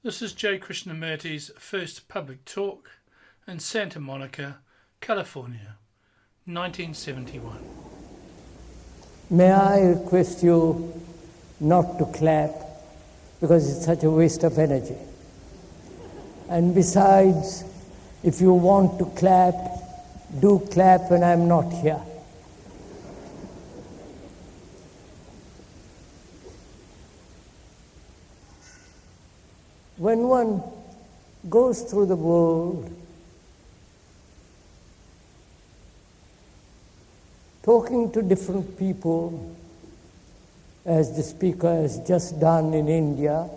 This is J. Krishnamurti's first public talk in Santa Monica, California, 1971. May I request you not to clap because it's such a waste of energy. And besides, if you want to clap, do clap when I'm not here. When one goes through the world talking to different people, as the speaker has just done in India,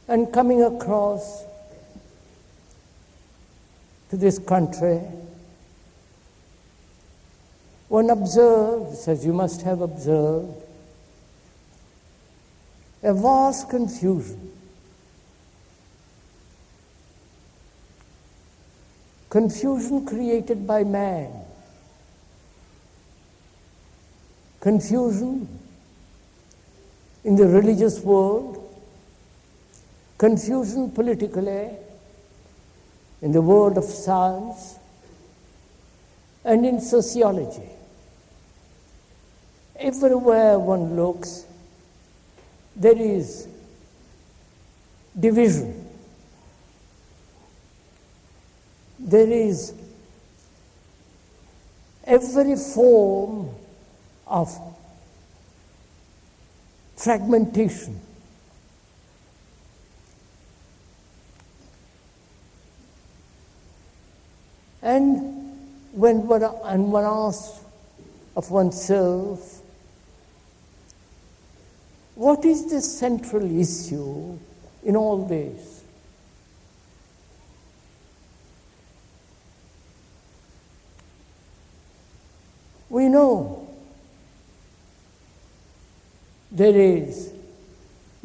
and coming across to this country, one observes, as you must have observed, a vast confusion. Confusion created by man. Confusion in the religious world. Confusion politically in the world of science and in sociology. Everywhere one looks, there is division. There is every form of fragmentation. And when one asks of oneself, what is the central issue in all this? We know there is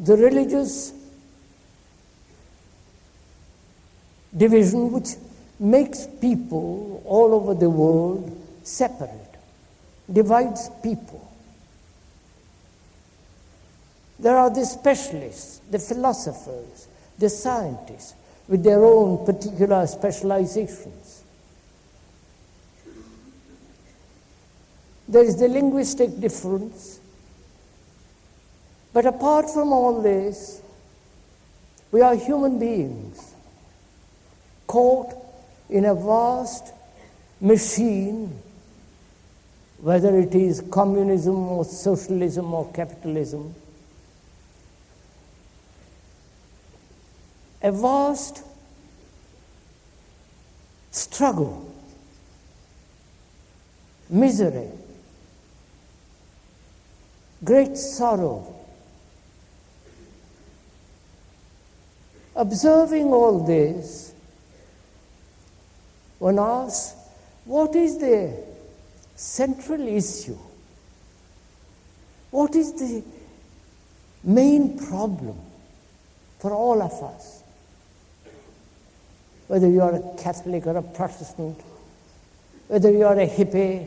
the religious division which makes people all over the world separate, divides people. There are the specialists, the philosophers, the scientists with their own particular specializations. There is the linguistic difference. But apart from all this, we are human beings caught in a vast machine, whether it is communism or socialism or capitalism, a vast struggle, misery, great sorrow. Observing all this, one asks, what is the central issue? What is the main problem for all of us? Whether you are a Catholic or a Protestant, whether you are a hippie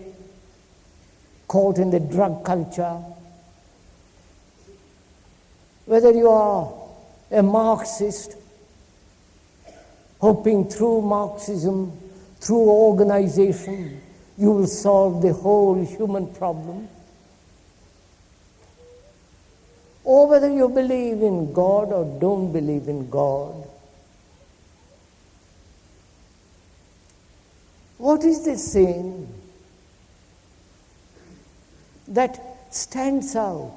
caught in the drug culture, whether you are a Marxist hoping through Marxism, through organization, you will solve the whole human problem, or whether you believe in God or don't believe in God. What is this thing that stands out,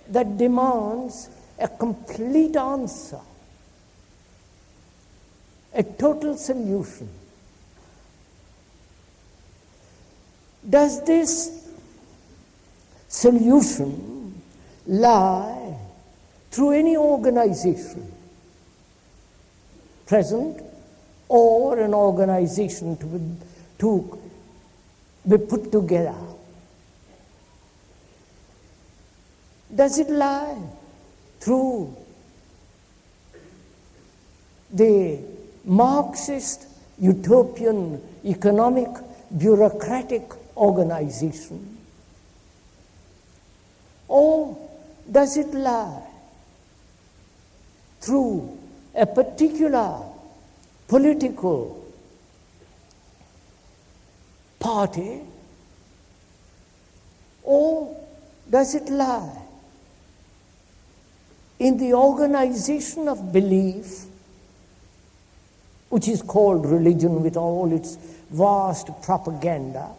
that demands a complete answer, a total solution? Does this solution lie through any organization, present, or an organization to be put together? Does it lie through the Marxist, utopian, economic, bureaucratic organization? Or does it lie through a particular political party, or does it lie in the organization of belief, which is called religion with all its vast propaganda,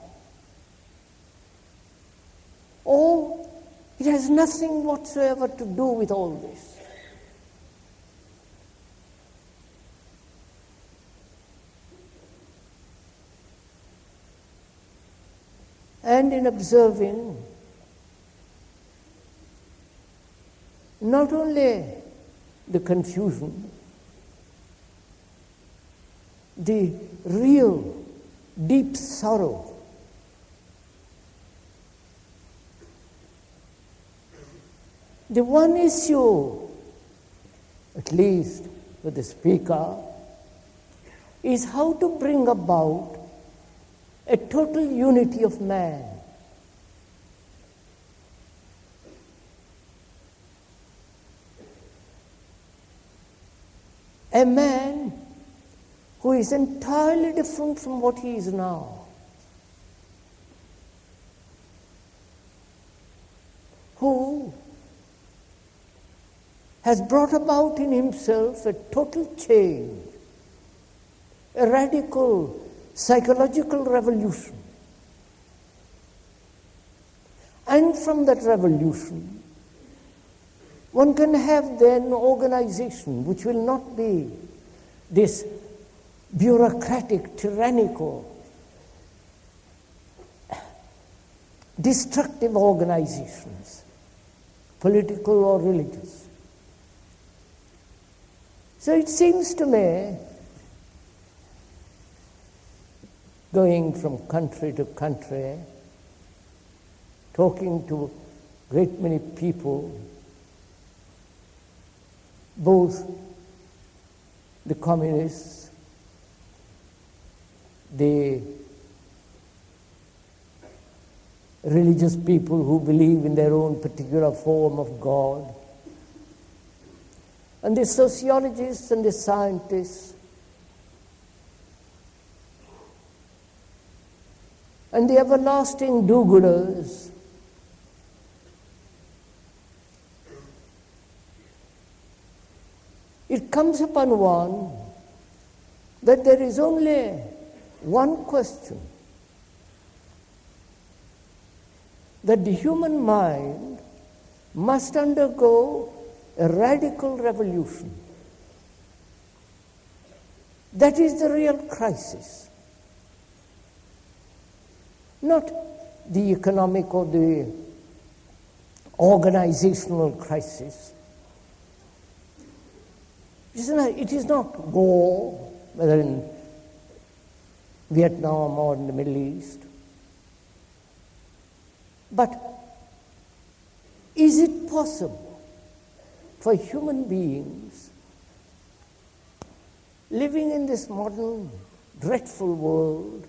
or it has nothing whatsoever to do with all this? And in observing not only the confusion, the real deep sorrow, the one issue, at least for the speaker, is how to bring about a total unity of man. A man who is entirely different from what he is now. Who has brought about in himself a total change, a radical psychological revolution. And from that revolution, one can have then organization which will not be this bureaucratic, tyrannical, destructive organizations, political or religious. So it seems to me, going from country to country, talking to a great many people, both the communists, the religious people who believe in their own particular form of God, and the sociologists and the scientists, and the everlasting do-gooders, it comes upon one that there is only one question, that the human mind must undergo a radical revolution. That is the real crisis. Not the economic or the organizational crisis. It is not war, whether in Vietnam or in the Middle East. But is it possible for human beings living in this modern, dreadful world,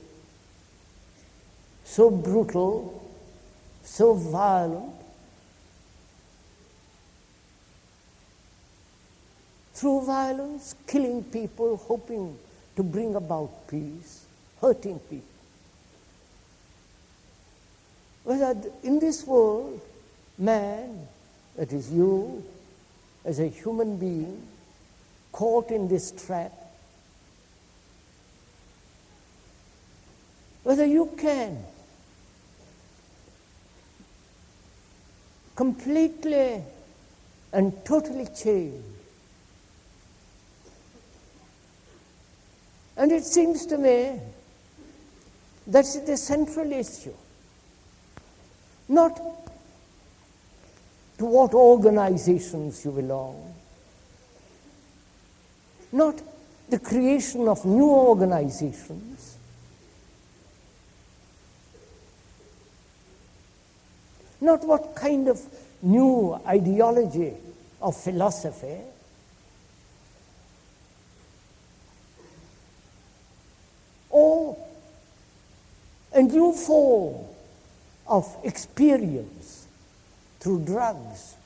so brutal, so violent, through violence, killing people, hoping to bring about peace, hurting people? Whether in this world, man, that is you, as a human being, caught in this trap, whether you can completely and totally change. And it seems to me that's the central issue. Not to what organizations you belong, not the creation of new organizations, not what kind of new ideology of philosophy, or a new form of experience through drugs.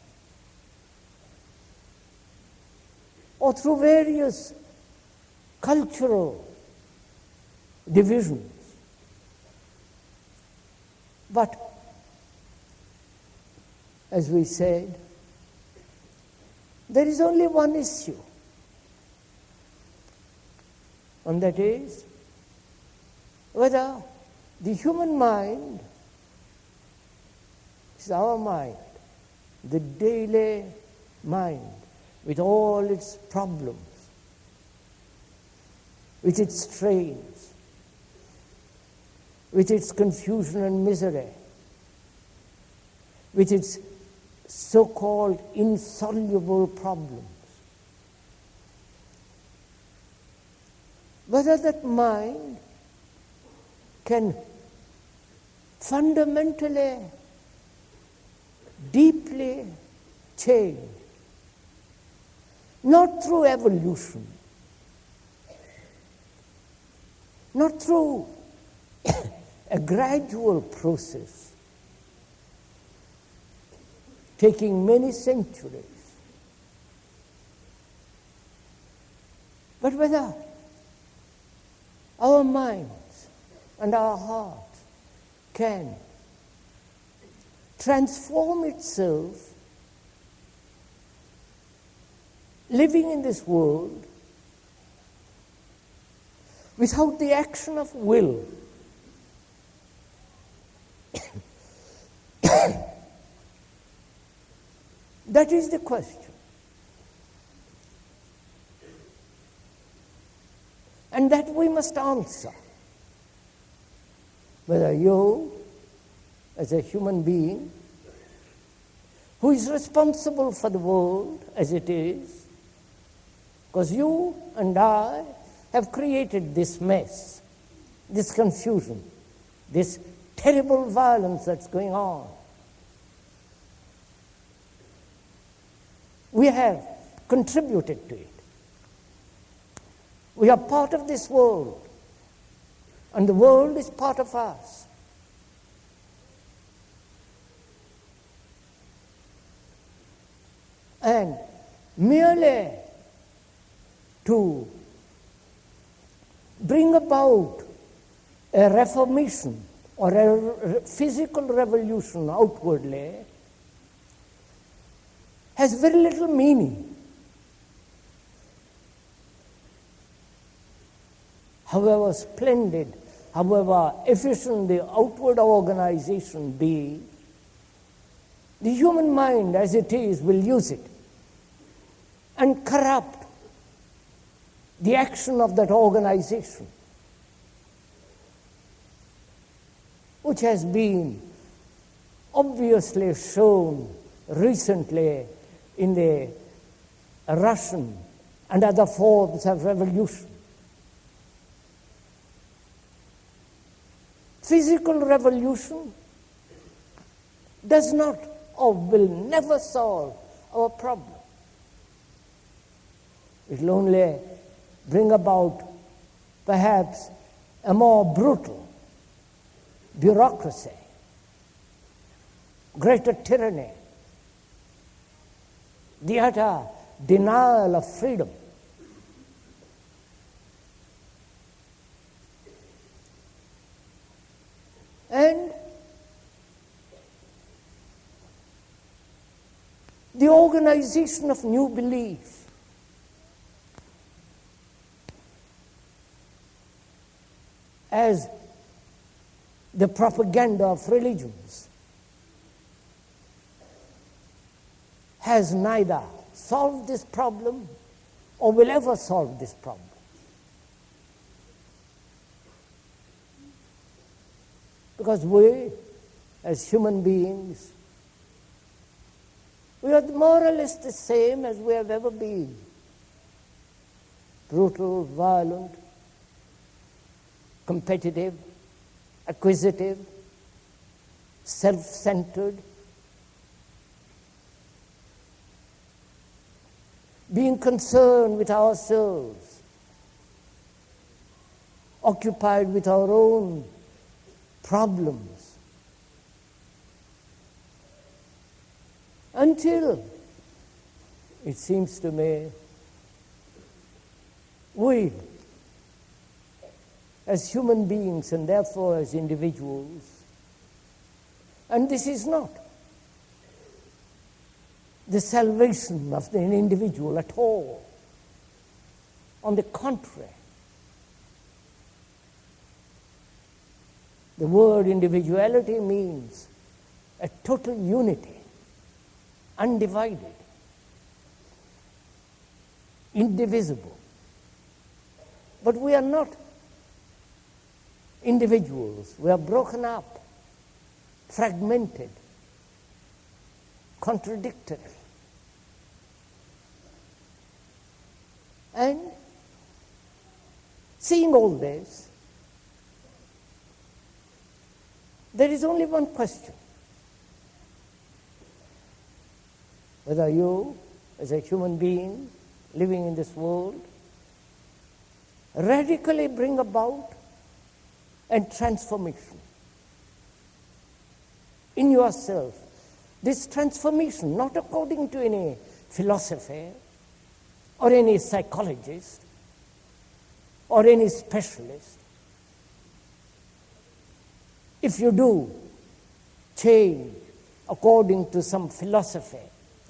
or through various cultural divisions. But, as we said, there is only one issue, and that is whether the human mind is our mind, the daily mind, with all its problems, with its strains, with its confusion and misery, with its so-called insoluble problems. Whether that mind can fundamentally, deeply change, not through evolution, not through a gradual process taking many centuries, but whether our minds and our hearts can transform itself living in this world without the action of will. That is the question. And that we must answer. Whether you, as a human being, who is responsible for the world as it is, because you and I have created this mess, this confusion, this terrible violence that's going on. We have contributed to it. We are part of this world, and the world is part of us. And merely to bring about a reformation or a physical revolution outwardly has very little meaning. However splendid, however efficient the outward organization be, the human mind as it is will use it and corrupt the action of that organization, which has been obviously shown recently in the Russian and other forms of revolution. Physical revolution does not or will never solve our problem. It will only bring about perhaps a more brutal bureaucracy, greater tyranny, the utter denial of freedom. And the organization of new belief. As the propaganda of religions has neither solved this problem or will ever solve this problem. Because we, as human beings, we are more or less the same as we have ever been. Brutal, violent, competitive, acquisitive, self-centered, being concerned with ourselves, occupied with our own problems, until, it seems to me, we, as human beings and therefore as individuals, and this is not the salvation of an individual at all. On the contrary, the word individuality means a total unity, undivided, indivisible. But we are not individuals. We are broken up, fragmented, contradictory. And seeing all this, there is only one question. Whether you, as a human being living in this world, radically bring about a transformation in yourself. This transformation, not according to any philosophy or any psychologist or any specialist. If you do change according to some philosophy,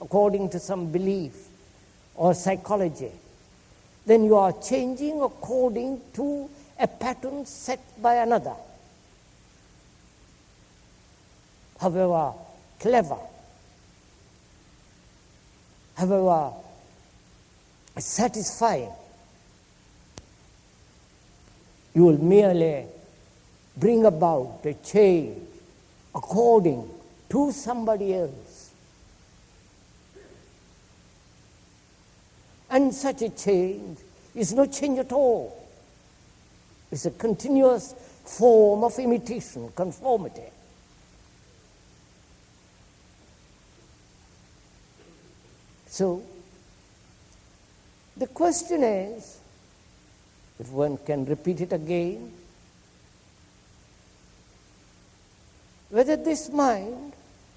according to some belief or psychology, then you are changing according to a pattern set by another. However clever, however satisfying, you will merely bring about a change according to somebody else. And such a change is no change at all. It's a continuous form of imitation, conformity. So, the question is, if one can repeat it again, whether this mind,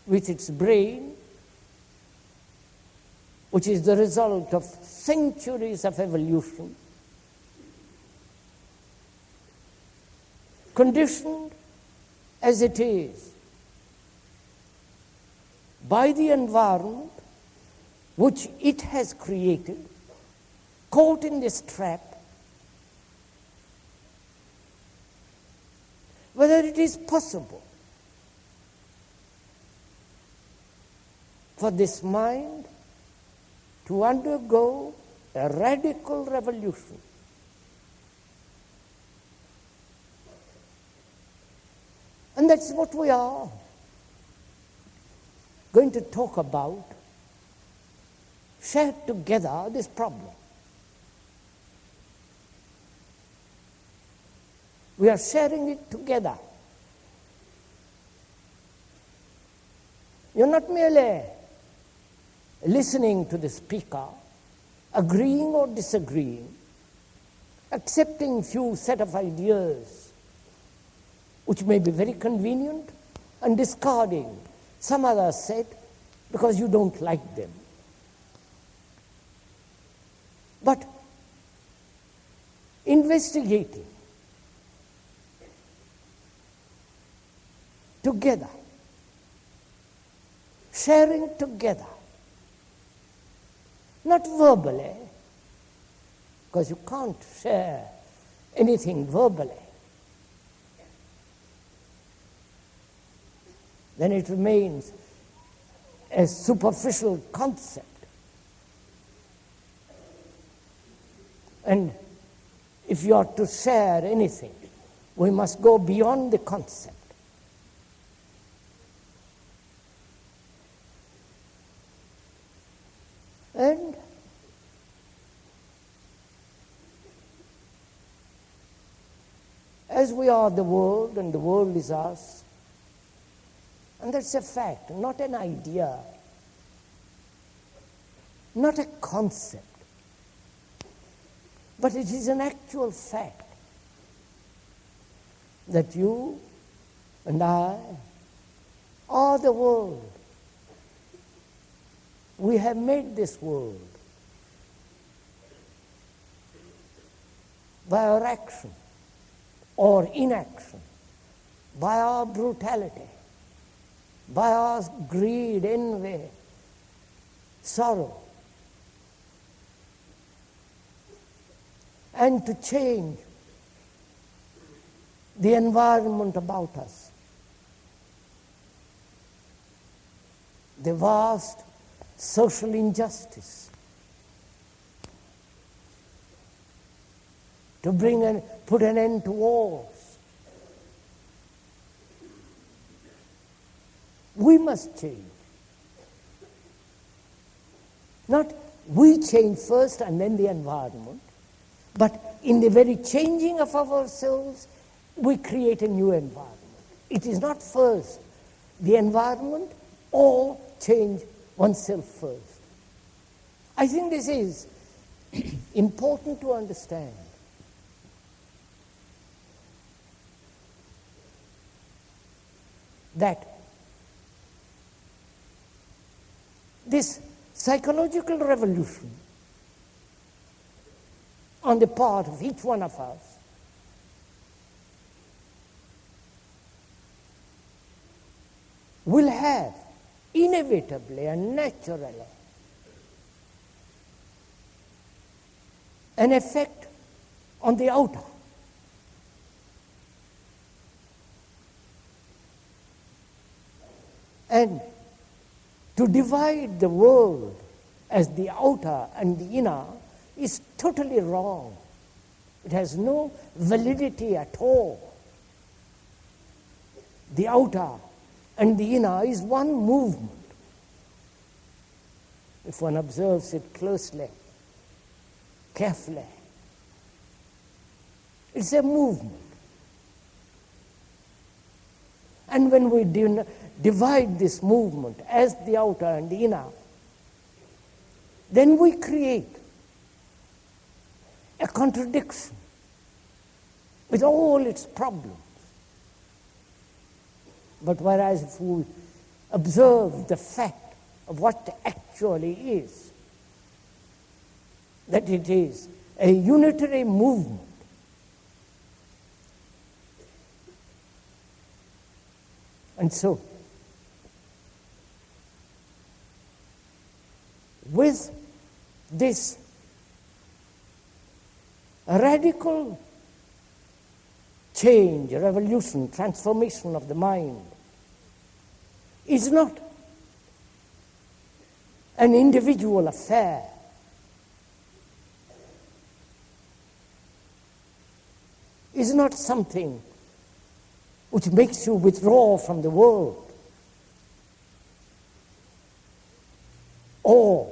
with its brain, which is the result of centuries of evolution, conditioned as it is by the environment which it has created, caught in this trap, whether it is possible for this mind to undergo a radical revolution. And that's what we are going to talk about, share together this problem. We are sharing it together. You're not merely listening to the speaker, agreeing or disagreeing, accepting few set of ideas which may be very convenient, and discarding some other set because you don't like them. But investigating together, sharing together, not verbally, because you can't share anything verbally. Then it remains a superficial concept. And if you are to share anything, we must go beyond the concept. And as we are the world and the world is us, and that's a fact, not an idea, not a concept, but it is an actual fact that you and I are the world. We have made this world. by our action or inaction, by our brutality, by our greed, envy, sorrow, and to change the environment about us. The vast social injustice, to put an end to wars. We must change. Not we change first and then the environment, but in the very changing of ourselves, we create a new environment. It is not first the environment or change oneself first. I think this is important to understand. That this psychological revolution on the part of each one of us will have inevitably and naturally an effect on the outer. And to divide the world as the outer and the inner is totally wrong. It has no validity at all. The outer and the inner is one movement. If one observes it closely, carefully, it's a movement. And when we divide this movement as the outer and the inner, then we create a contradiction with all its problems. But whereas if we observe the fact of what actually is, that it is a unitary movement, and so with this radical change, revolution, transformation of the mind is not an individual affair. Is not something which makes you withdraw from the world or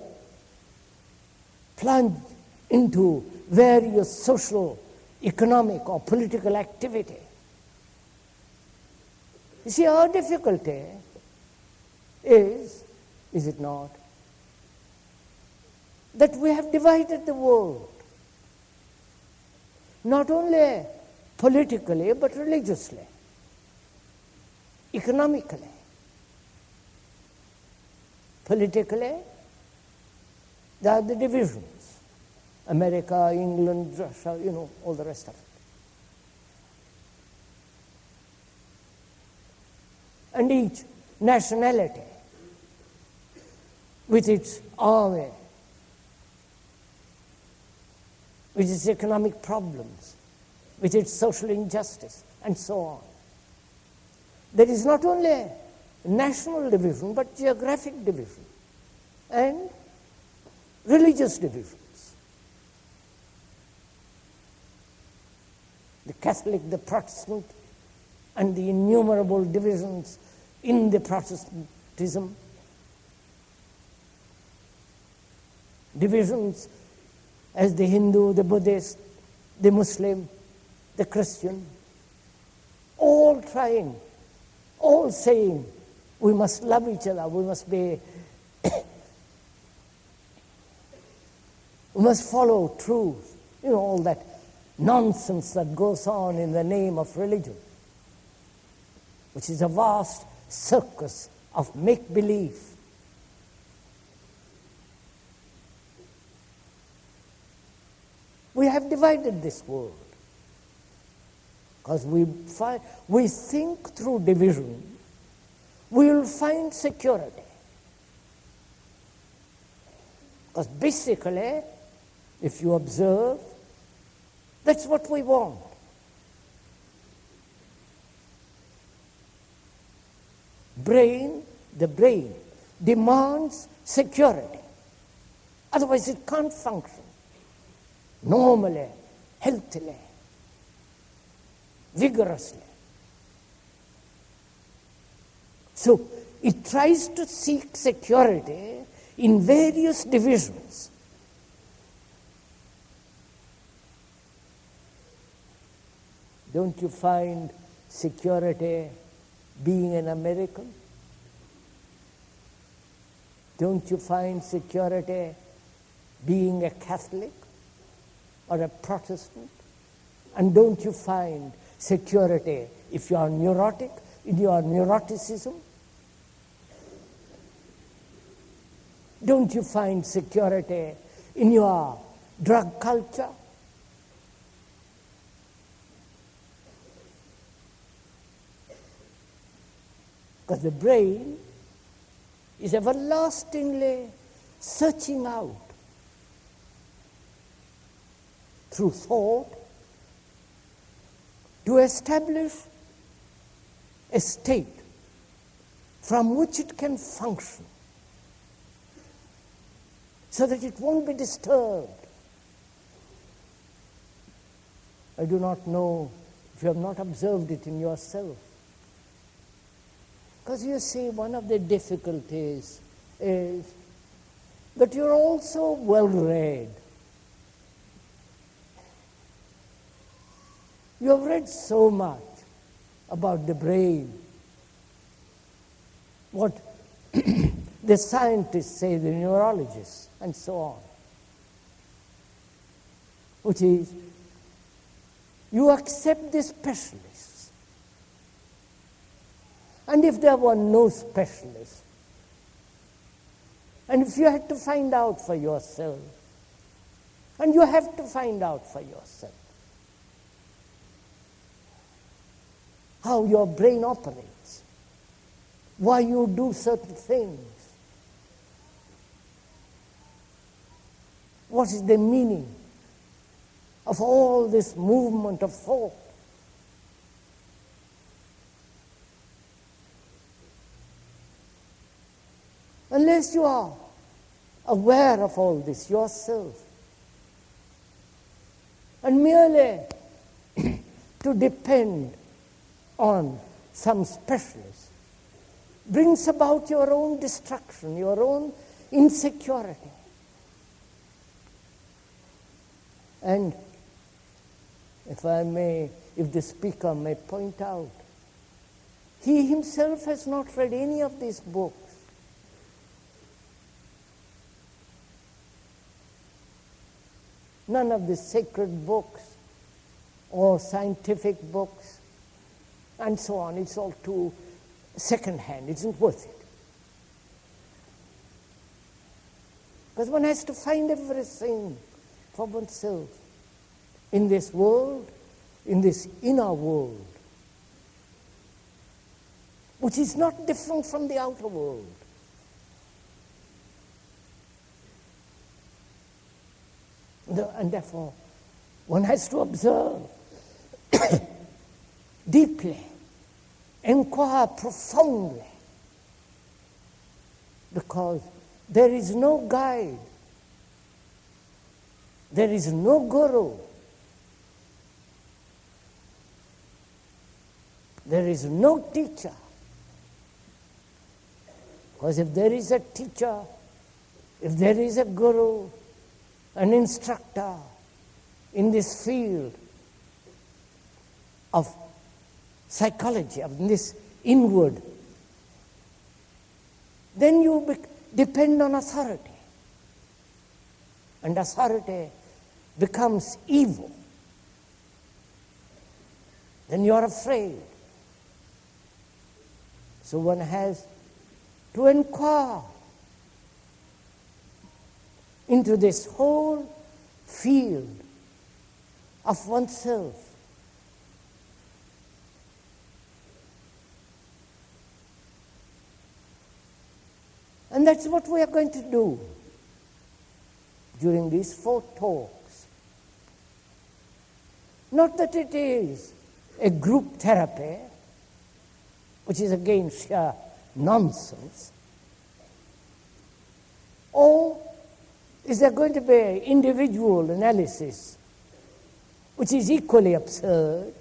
plunge into various social, economic or political activity. You see, our difficulty is it not, that we have divided the world, not only politically but religiously, economically. Politically, there are the divisions. America, England, Russia, all the rest of it. And each nationality, with its army, with its economic problems, with its social injustice, and so on. There is not only national division, but geographic division and religious divisions. The Catholic, the Protestant, and the innumerable divisions in the Protestantism. Divisions as the Hindu, the Buddhist, the Muslim, the Christian, all trying, all saying, we must love each other, we must be, we must follow truth, all that nonsense that goes on in the name of religion, which is a vast circus of make-believe. We have divided this world. Because we think through division, we will find security. Because basically, if you observe, that's what we want. The brain demands security. Otherwise it can't function normally, healthily, vigorously. So it tries to seek security in various divisions. Don't you find security being an American? Don't you find security being a Catholic or a Protestant? And don't you find security if you are neurotic, in your neuroticism? Don't you find security in your drug culture? Because the brain is everlastingly searching out through thought to establish a state from which it can function so that it won't be disturbed. I do not know if you have not observed it in yourself. Because you see, one of the difficulties is that you're also well-read. You have read so much about the brain, what the scientists say, the neurologists, and so on, which is, you accept the specialists. And if there were no specialists, and if you had to find out for yourself, and you have to find out for yourself how your brain operates, why you do certain things, what is the meaning of all this movement of thought. Unless you are aware of all this yourself, and merely to depend on some specialist brings about your own destruction, your own insecurity. And if the speaker may point out, he himself has not read any of these books. None of the sacred books or scientific books and so on. It's all too second-hand. It isn't worth it. Because one has to find everything for oneself in this world, in this inner world, which is not different from the outer world. And therefore, one has to observe deeply, inquire profoundly, because there is no guide, there is no guru, there is no teacher. Because if there is a teacher, if there is a guru, an instructor in this field of psychology, of this inward, then you depend on authority. And authority becomes evil. Then you are afraid. So one has to inquire into this whole field of oneself And that's what we are going to do during these 4 talks. Not that it is a group therapy, which is again sheer nonsense, or is there going to be individual analysis, which is equally absurd,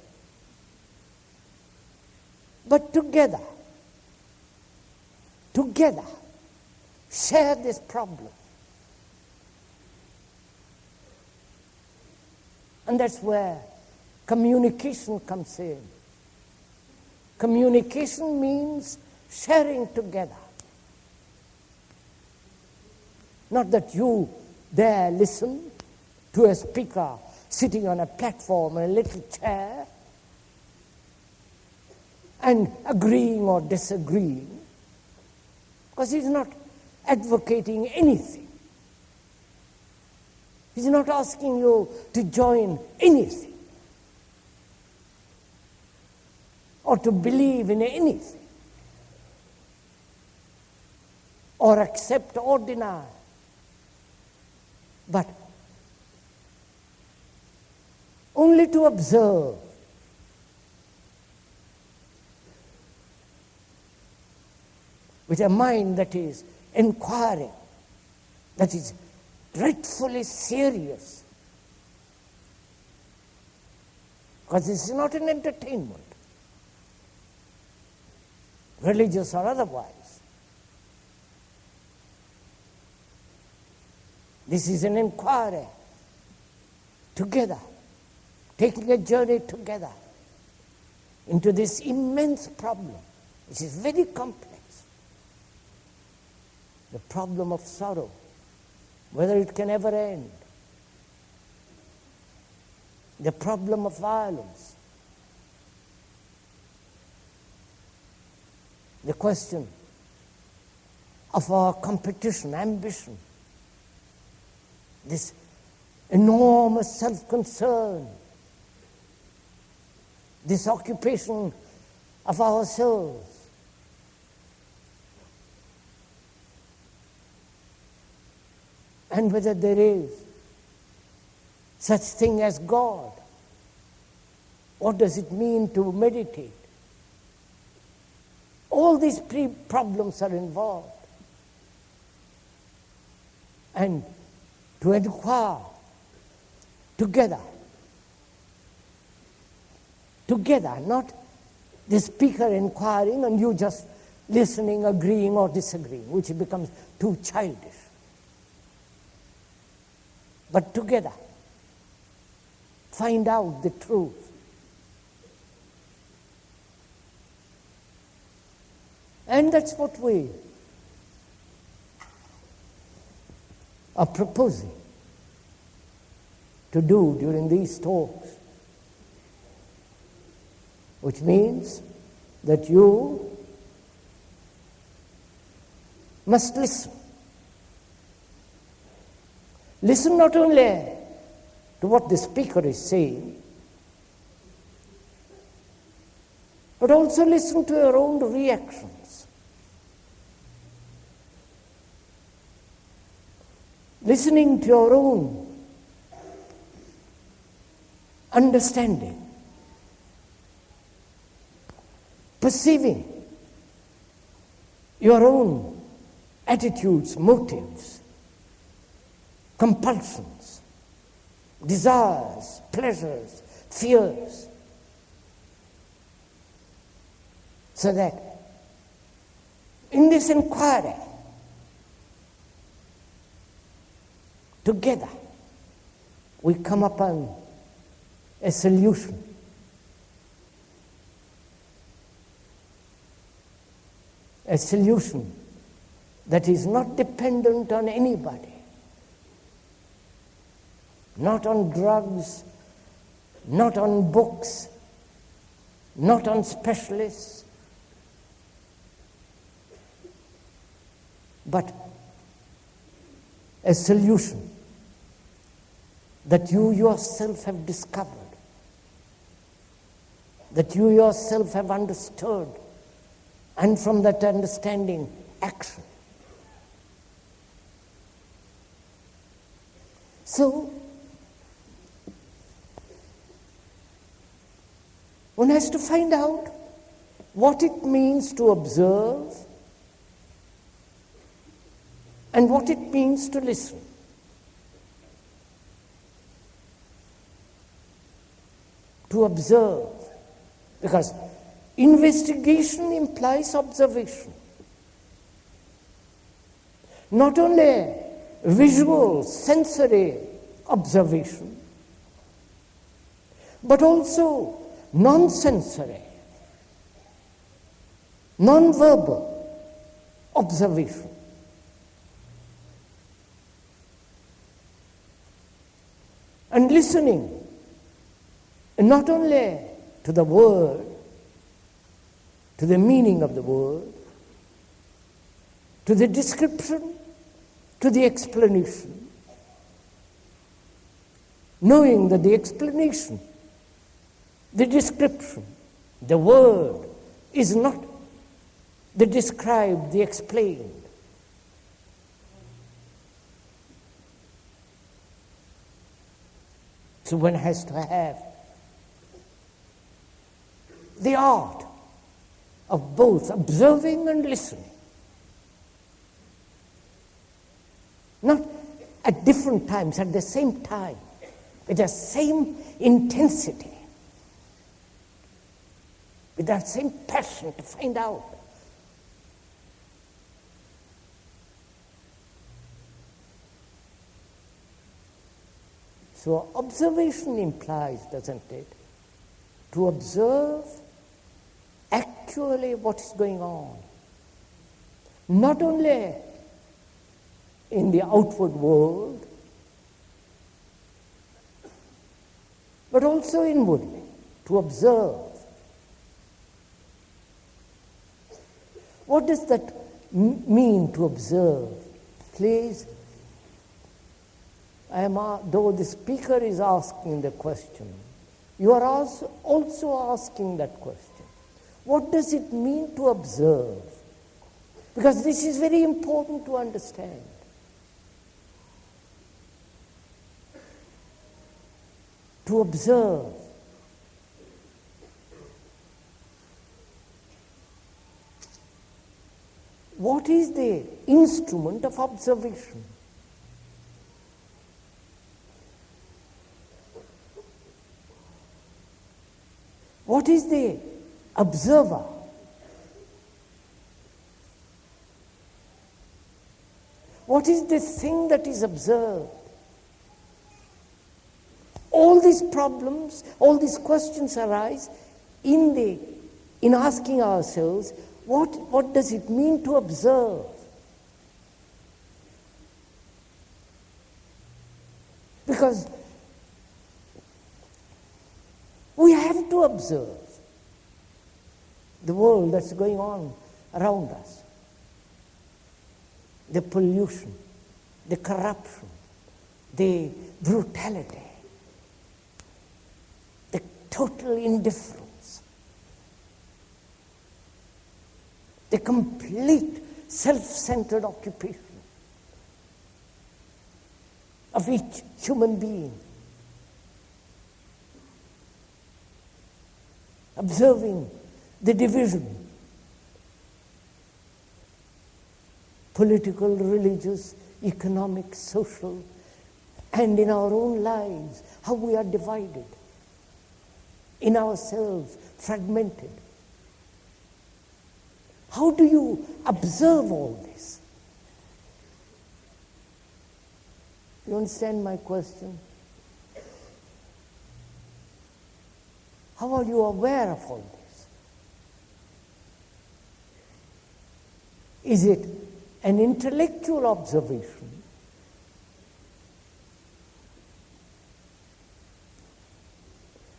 but together, share this problem. And that's where communication comes in. Communication means sharing together. Not that you there listen to a speaker sitting on a platform in a little chair and agreeing or disagreeing, because he's not advocating anything. He's not asking you to join anything or to believe in anything or accept or deny. But only to observe. With a mind that is inquiring, that is dreadfully serious. Because this is not an entertainment, religious or otherwise. This is an inquiry together, taking a journey together into this immense problem, which is very complex. The problem of sorrow, whether it can ever end. The problem of violence. The question of our competition, ambition. This enormous self-concern. This occupation of ourselves. And whether there is such thing as God. What does it mean to meditate? All these problems are involved. And to inquire together, not the speaker inquiring and you just listening, agreeing or disagreeing, which becomes too childish. But together, find out the truth. And that's what we are proposing to do during these talks, which means that you must listen. Listen not only to what the speaker is saying, but also listen to your own reactions. Listening to your own understanding, perceiving your own attitudes, motives, compulsions, desires, pleasures, fears, so that in this inquiry, together, we come upon a solution. A solution that is not dependent on anybody, not on drugs, not on books, not on specialists, but a solution that you yourself have discovered, that you yourself have understood, and from that understanding, action. So, one has to find out what it means to observe and what it means to listen. To observe, because investigation implies observation. Not only visual, sensory observation, but also non-sensory, non-verbal observation. And listening, not only to the word, to the meaning of the word, to the description, to the explanation, knowing that the explanation, the description, the word is not the described, the explained. So one has to have the art of both observing and listening. Not at different times, at the same time, with the same intensity, with that same passion to find out. So observation implies, doesn't it, to observe actually what is going on. Not only in the outward world, but also inwardly, to observe. What does that mean, to observe? Please, though the speaker is asking the question, you are also asking that question. What does it mean to observe? Because this is very important to understand. To observe. What is the instrument of observation? What is the observer? What is the thing that is observed? All these problems, all these questions arise in asking ourselves, what does it mean to observe? Because we have to observe the world that's going on around us. The pollution, the corruption, the brutality, the total indifference, the complete self-centered occupation of each human being. Observing the division, political, religious, economic, social, and in our own lives, how we are divided, in ourselves, fragmented. How do you observe all this? You understand my question? How are you aware of all this? Is it an intellectual observation?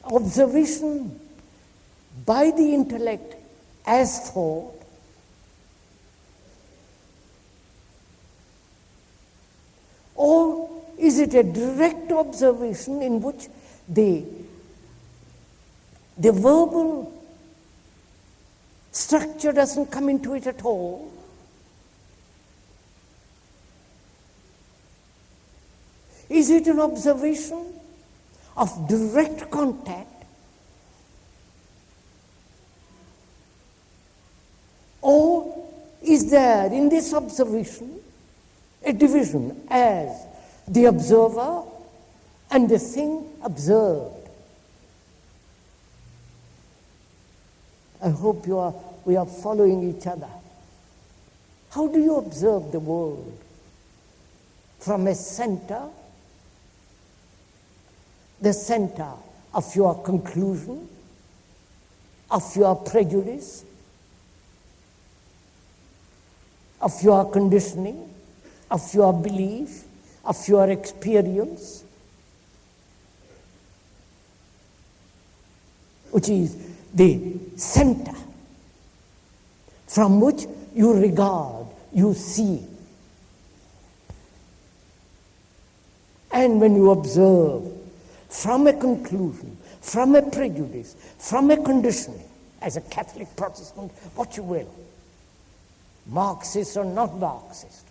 Observation by the intellect as thought? Or is it a direct observation in which the verbal structure doesn't come into it at all? Is it an observation of direct contact? Or is there in this observation a division as the observer and the thing observed? I hope we are following each other. How do you observe the world? From a center, the center of your conclusion, of your prejudice, of your conditioning, of your belief, of your experience, which is the center from which you regard, you see. And when you observe from a conclusion, from a prejudice, from a conditioning, as a Catholic, Protestant, what you will, Marxist or not Marxist,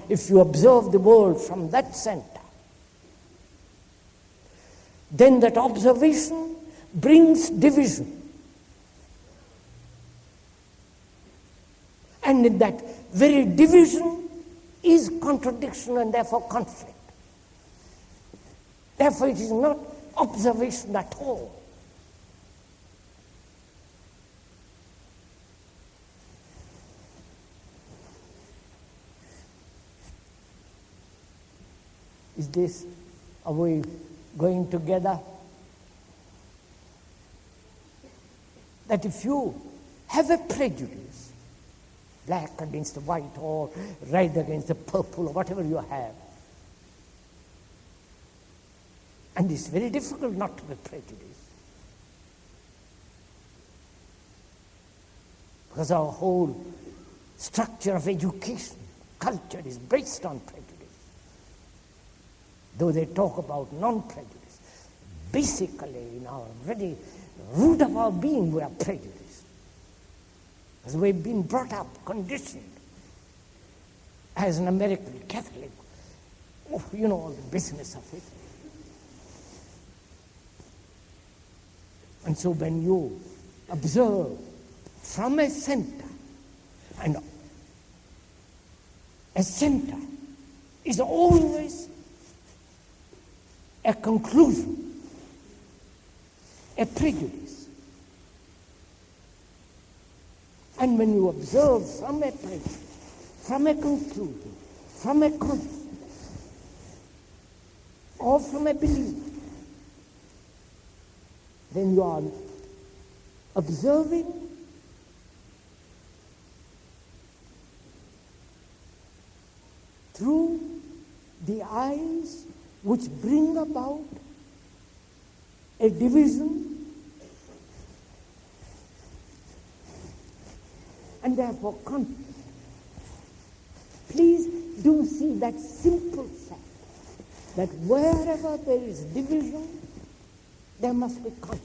if you observe the world from that center, then that observation brings division. And in that very division is contradiction and therefore conflict. Therefore it is not observation at all. Are we going together? That if you have a prejudice, black against the white or red against the purple or whatever you have, and it's very difficult not to be prejudiced, because our whole structure of education, culture is based on prejudice. Though they talk about non-prejudice, basically in our very root of our being we are prejudiced. Because we've been brought up, conditioned. As an American Catholic, you know all the business of it. And so when you observe from a center, and a center is always a conclusion, a prejudice. And when you observe from a prejudice, from a conclusion, from a concept, or from a belief, then you are observing through the eyes which bring about a division, and therefore conflict. Please do see that simple fact, that wherever there is division, there must be conflict.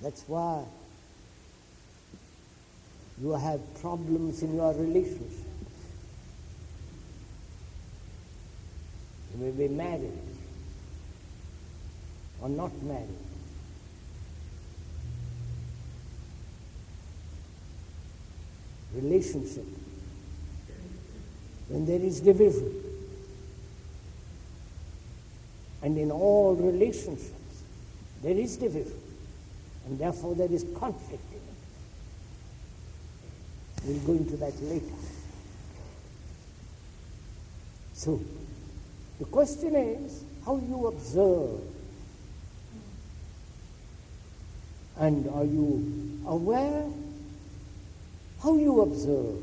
That's why you have problems in your relationship. You may be married or not married. Relationship, when there is division, and in all relationships there is division, and therefore there is conflict in it. We'll go into that later. So, the question is how you observe. And are you aware how you observe?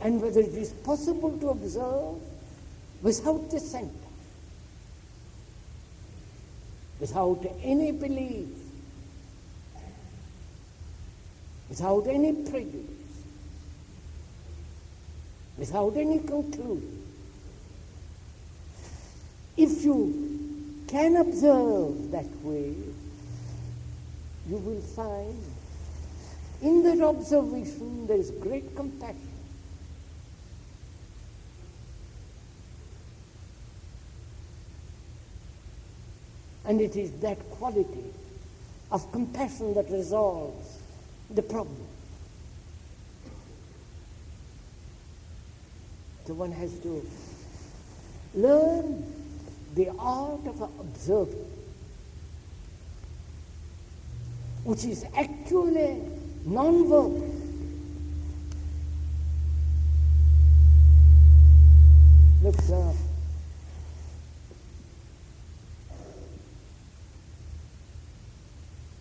And whether it is possible to observe without the center, without any belief, without any prejudice, without any conclusion. If you can observe that way, you will find In that observation, there is great compassion. And it is that quality of compassion that resolves the problem. So one has to learn the art of observing, which is actually non-verbal. Look,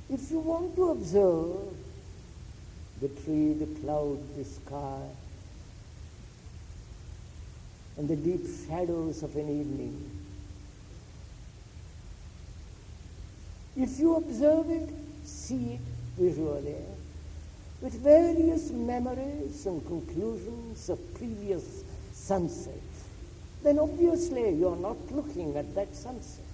if you want to observe the tree, the cloud, the sky, and the deep shadows of an evening, if you observe it, see it visually, with various memories and conclusions of previous sunsets, then obviously you are not looking at that sunset.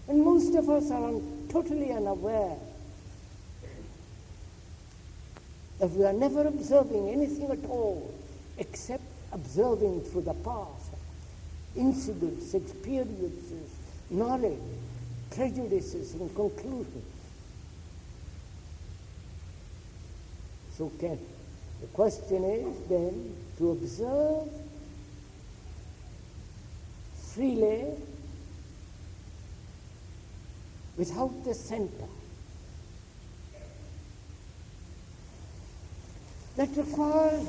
And most of us are totally unaware that we are never observing anything at all except observing through the past, incidents, experiences, knowledge, prejudices, and conclusions. So the question is then to observe freely without the center. That requires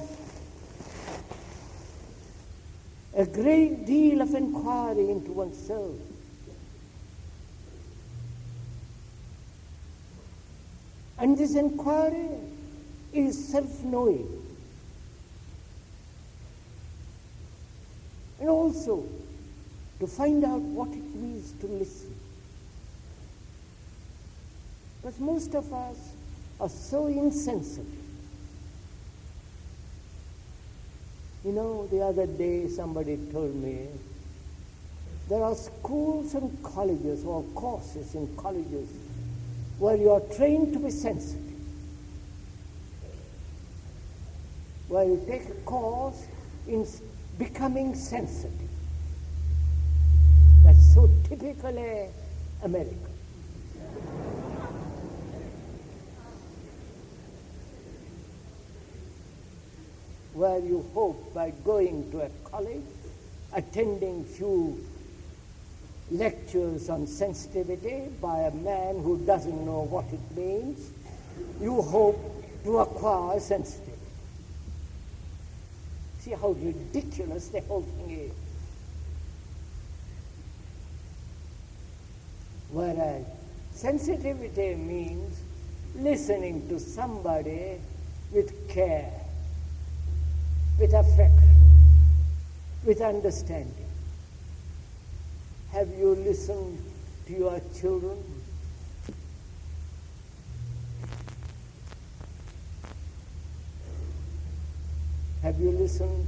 a great deal of inquiry into oneself. And this inquiry is self-knowing. And also to find out what it means to listen. But most of us are so insensitive. You know, the other day somebody told me there are schools and colleges or courses in colleges where you are trained to be sensitive, where you take a course in becoming sensitive. That's so typically American. Where you hope by going to a college, attending few lectures on sensitivity by a man who doesn't know what it means, you hope to acquire sensitivity. See how ridiculous the whole thing is. Whereas sensitivity means listening to somebody with care, with affection, with understanding. Have you listened to your children? Have you listened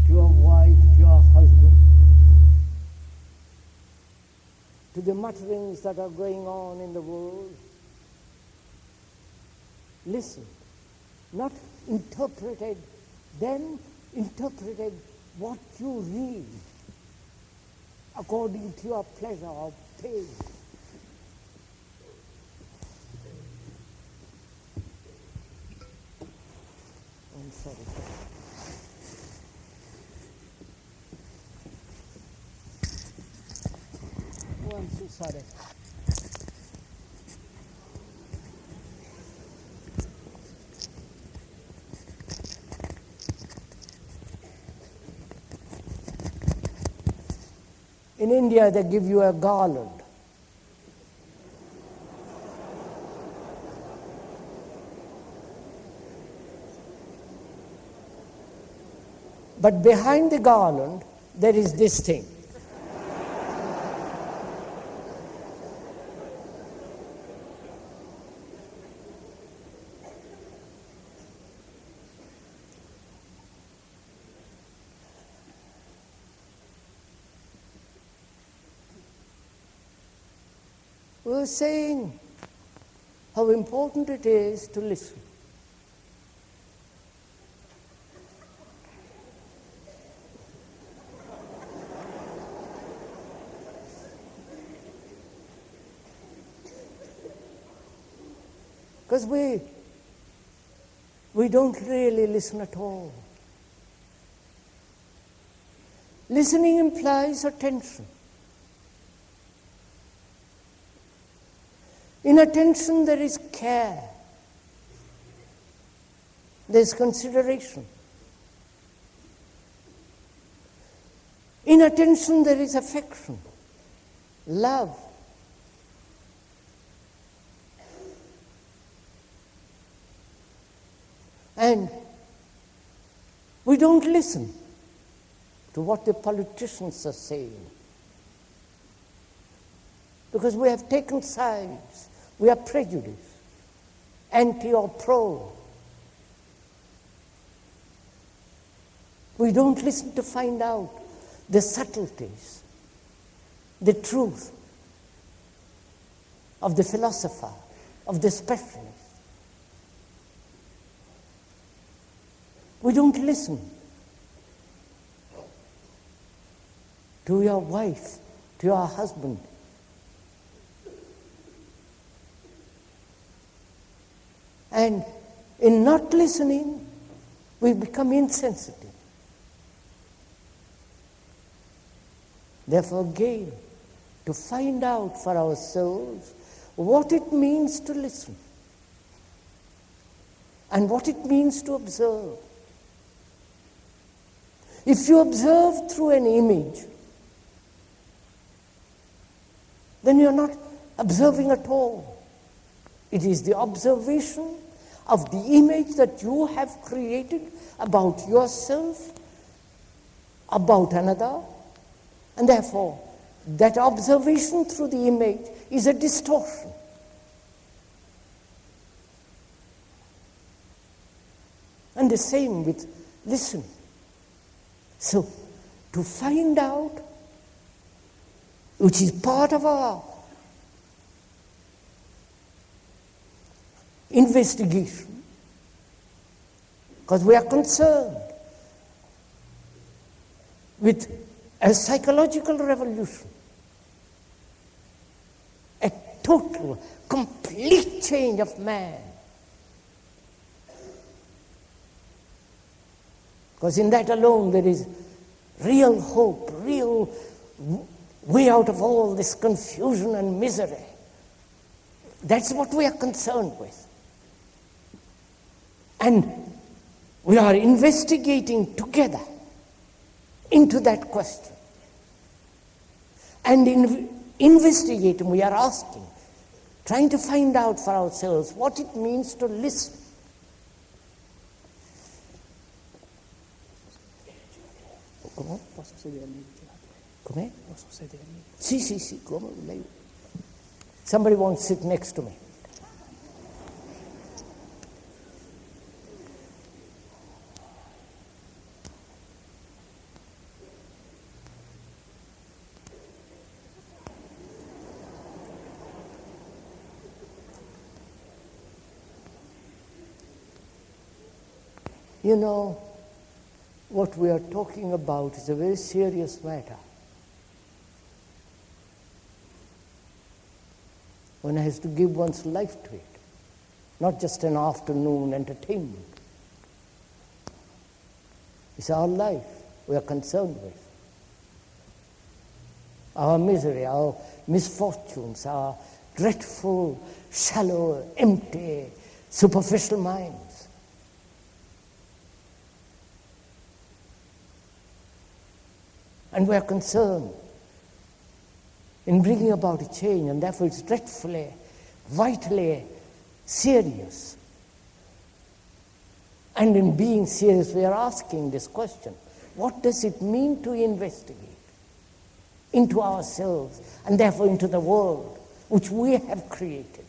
to your wife, to your husband? To the mutterings that are going on in the world? Listen. Not interpreted, then interpreted what you read according to your pleasure or pain. I'm sorry. Oh, I'm so sorry. In India, they give you a garland. But behind the garland, there is this thing. We were saying how important it is to listen. Because we don't really listen at all. Listening implies attention. In attention there is care. There is consideration. In attention there is affection, love. And we don't listen to what the politicians are saying, because we have taken sides. We are prejudiced, anti or pro. We don't listen to find out the subtleties, the truth of the philosopher, of the specialist. We don't listen to your wife, to your husband. And in not listening, we become insensitive. Therefore, again, to find out for ourselves what it means to listen and what it means to observe. If you observe through an image, then you're not observing at all. It is the observation of the image that you have created about yourself, about another, and therefore that observation through the image is a distortion. And the same with listening. So, to find out, which is part of our investigation, because we are concerned with a psychological revolution, a total, complete change of man. Because in that alone there is real hope, real way out of all this confusion and misery. That's what we are concerned with. And we are investigating together into that question. And in investigating, we are asking, trying to find out for ourselves what it means to listen. Come? Posso sedere lì? Come? Posso sedere lì? Sì, come lei. Somebody wants to sit next to me. You know, what we are talking about is a very serious matter. One has to give one's life to it, not just an afternoon entertainment. It's our life we are concerned with. Our misery, our misfortunes, our dreadful, shallow, empty, superficial minds. And we are concerned in bringing about a change, and therefore it's dreadfully, vitally serious. And in being serious, we are asking this question: what does it mean to investigate into ourselves and therefore into the world which we have created?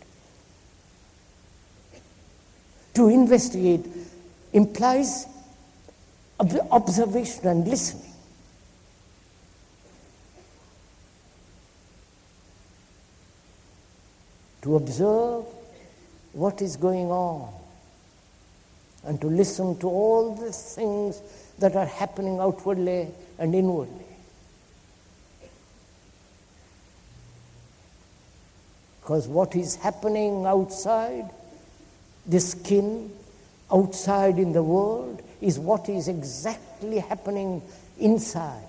To investigate implies observation and listening. to observe what is going on and to listen to all the things that are happening outwardly and inwardly. Because what is happening outside the skin, outside in the world, is what is exactly happening inside.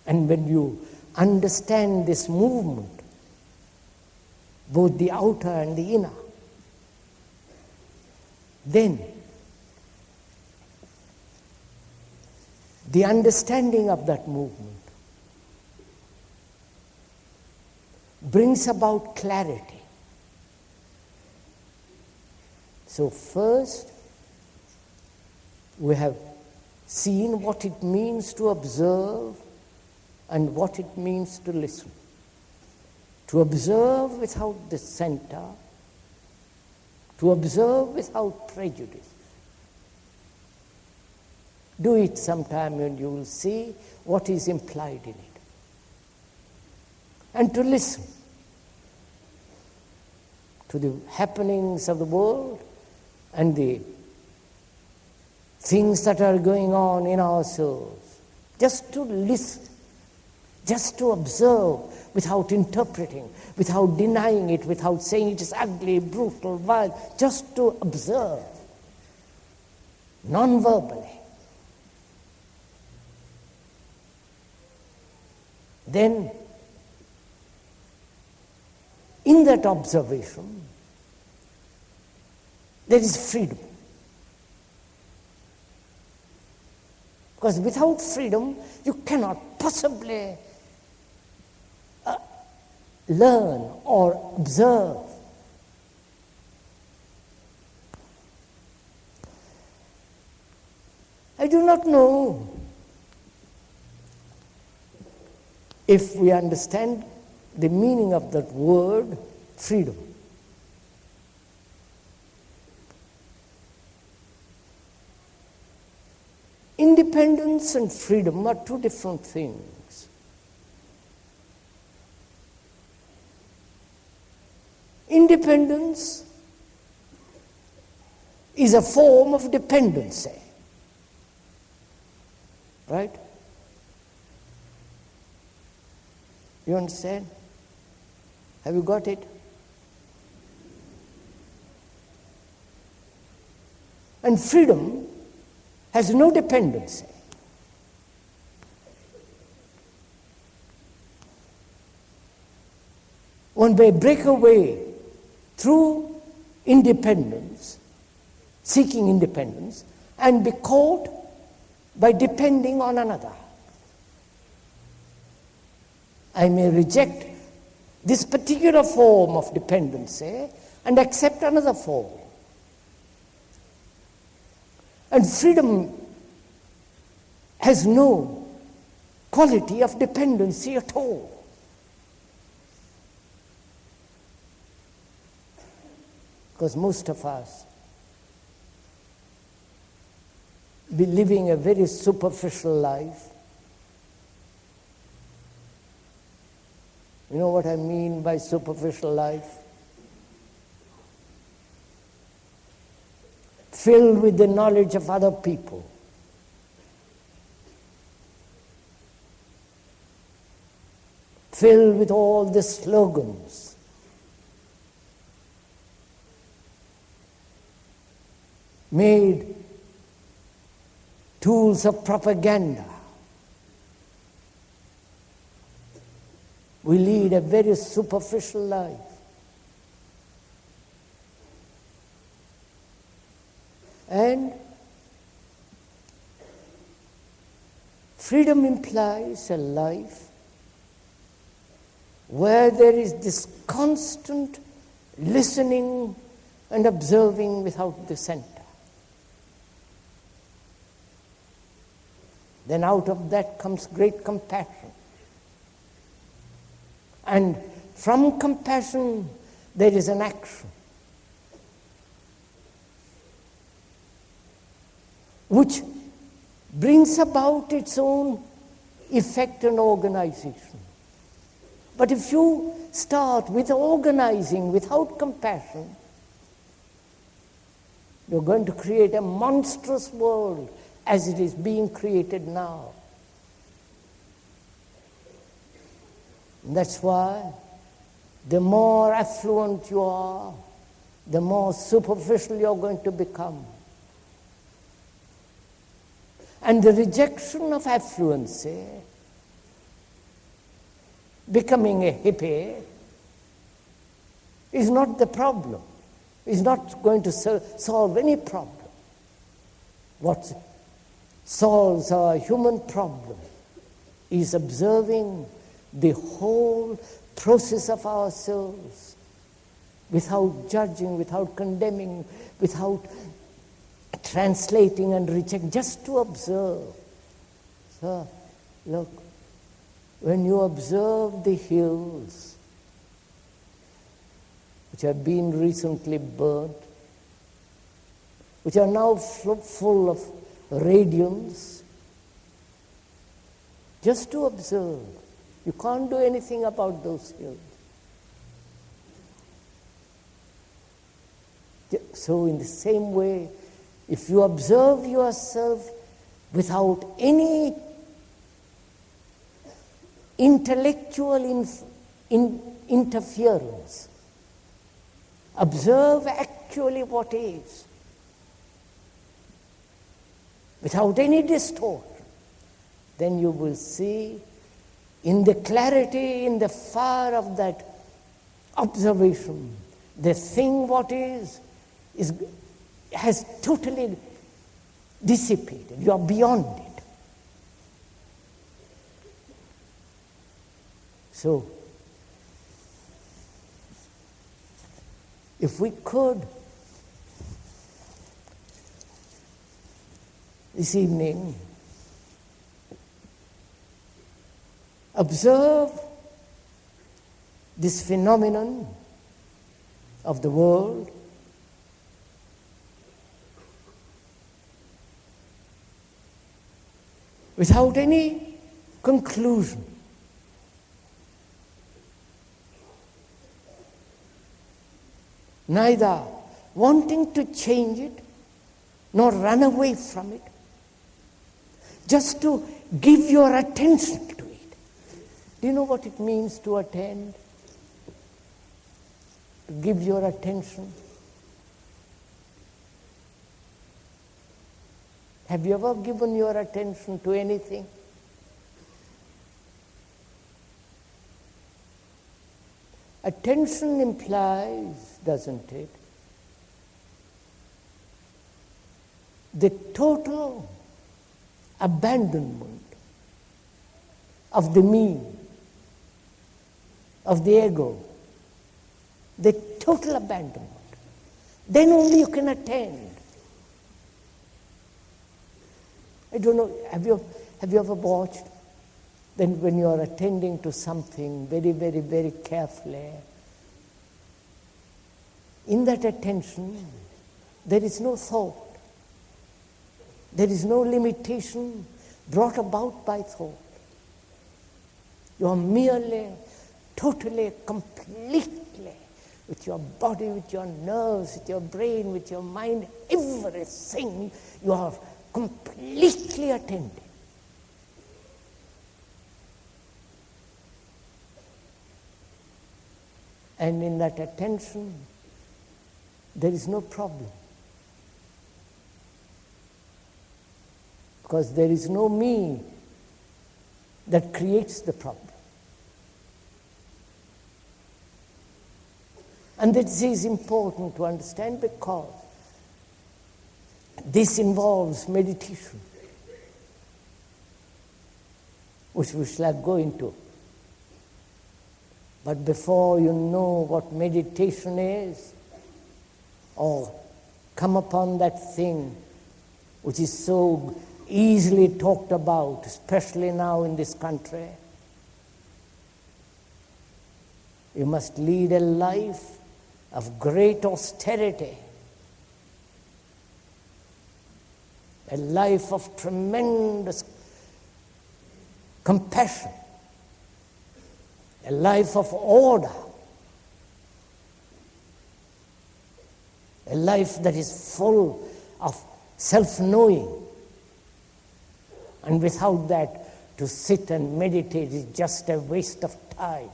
And when you understand this movement, both the outer and the inner, then the understanding of that movement brings about clarity. So first, we have seen what it means to observe and what it means to listen. To observe without the center, to observe without prejudice. Do it sometime and you will see what is implied in it. And to listen to the happenings of the world and the things that are going on in our souls. Just to listen, just to observe without interpreting, without denying it, without saying it is ugly, brutal, vile, just to observe, non-verbally. Then, in that observation, there is freedom. Because without freedom, you cannot possibly learn or observe. I do not know if we understand the meaning of that word, freedom. Independence and freedom are two different things. Independence is a form of dependency, right? You understand? Have you got it? And freedom has no dependency. One may break away through independence, seeking independence, and be caught by depending on another. I may reject this particular form of dependency and accept another form. And freedom has no quality of dependency at all. Because most of us be living a very superficial life. You know what I mean by superficial life? Filled with the knowledge of other people. Filled with all the slogans. Made tools of propaganda. We lead a very superficial life. And freedom implies a life where there is this constant listening and observing without the center. Then out of that comes great compassion. And from compassion, there is an action, which brings about its own effect and organization. But if you start with organizing without compassion, you're going to create a monstrous world as it is being created now. And that's why the more affluent you are, the more superficial you're going to become. And the rejection of affluency, becoming a hippie, is not the problem. Is not going to solve any problem. What solves our human problem is observing the whole process of ourselves without judging, without condemning, without translating and rejecting, just to observe. So, look, when you observe the hills which have been recently burnt, which are now full of radiance, just to observe. You can't do anything about those hills. So in the same way, if you observe yourself without any intellectual interference, observe actually what is, without any distortion, then you will see in the clarity, in the fire of that observation, the thing what is has totally dissipated. You are beyond it. So, if we could, this evening, observe this phenomenon of the world without any conclusion. Neither wanting to change it, nor run away from it. Just to give your attention to it. Do you know what it means to attend? To give your attention. Have you ever given your attention to anything? Attention implies, doesn't it, the total abandonment of the me, of the ego, the total abandonment. Then only you can attend. I don't know, have you ever watched? Then when you are attending to something very, very, very carefully, in that attention, there is no thought. There is no limitation brought about by thought. You are merely, totally, completely, with your body, with your nerves, with your brain, with your mind, everything, you are completely attending. And in that attention, there is no problem. Because there is no me that creates the problem. And this is important to understand because this involves meditation, which we shall go into. But before you know what meditation is, or come upon that thing which is so easily talked about, especially now in this country, you must lead a life of great austerity, a life of tremendous compassion, a life of order, a life that is full of self-knowing. And without that, to sit and meditate is just a waste of time.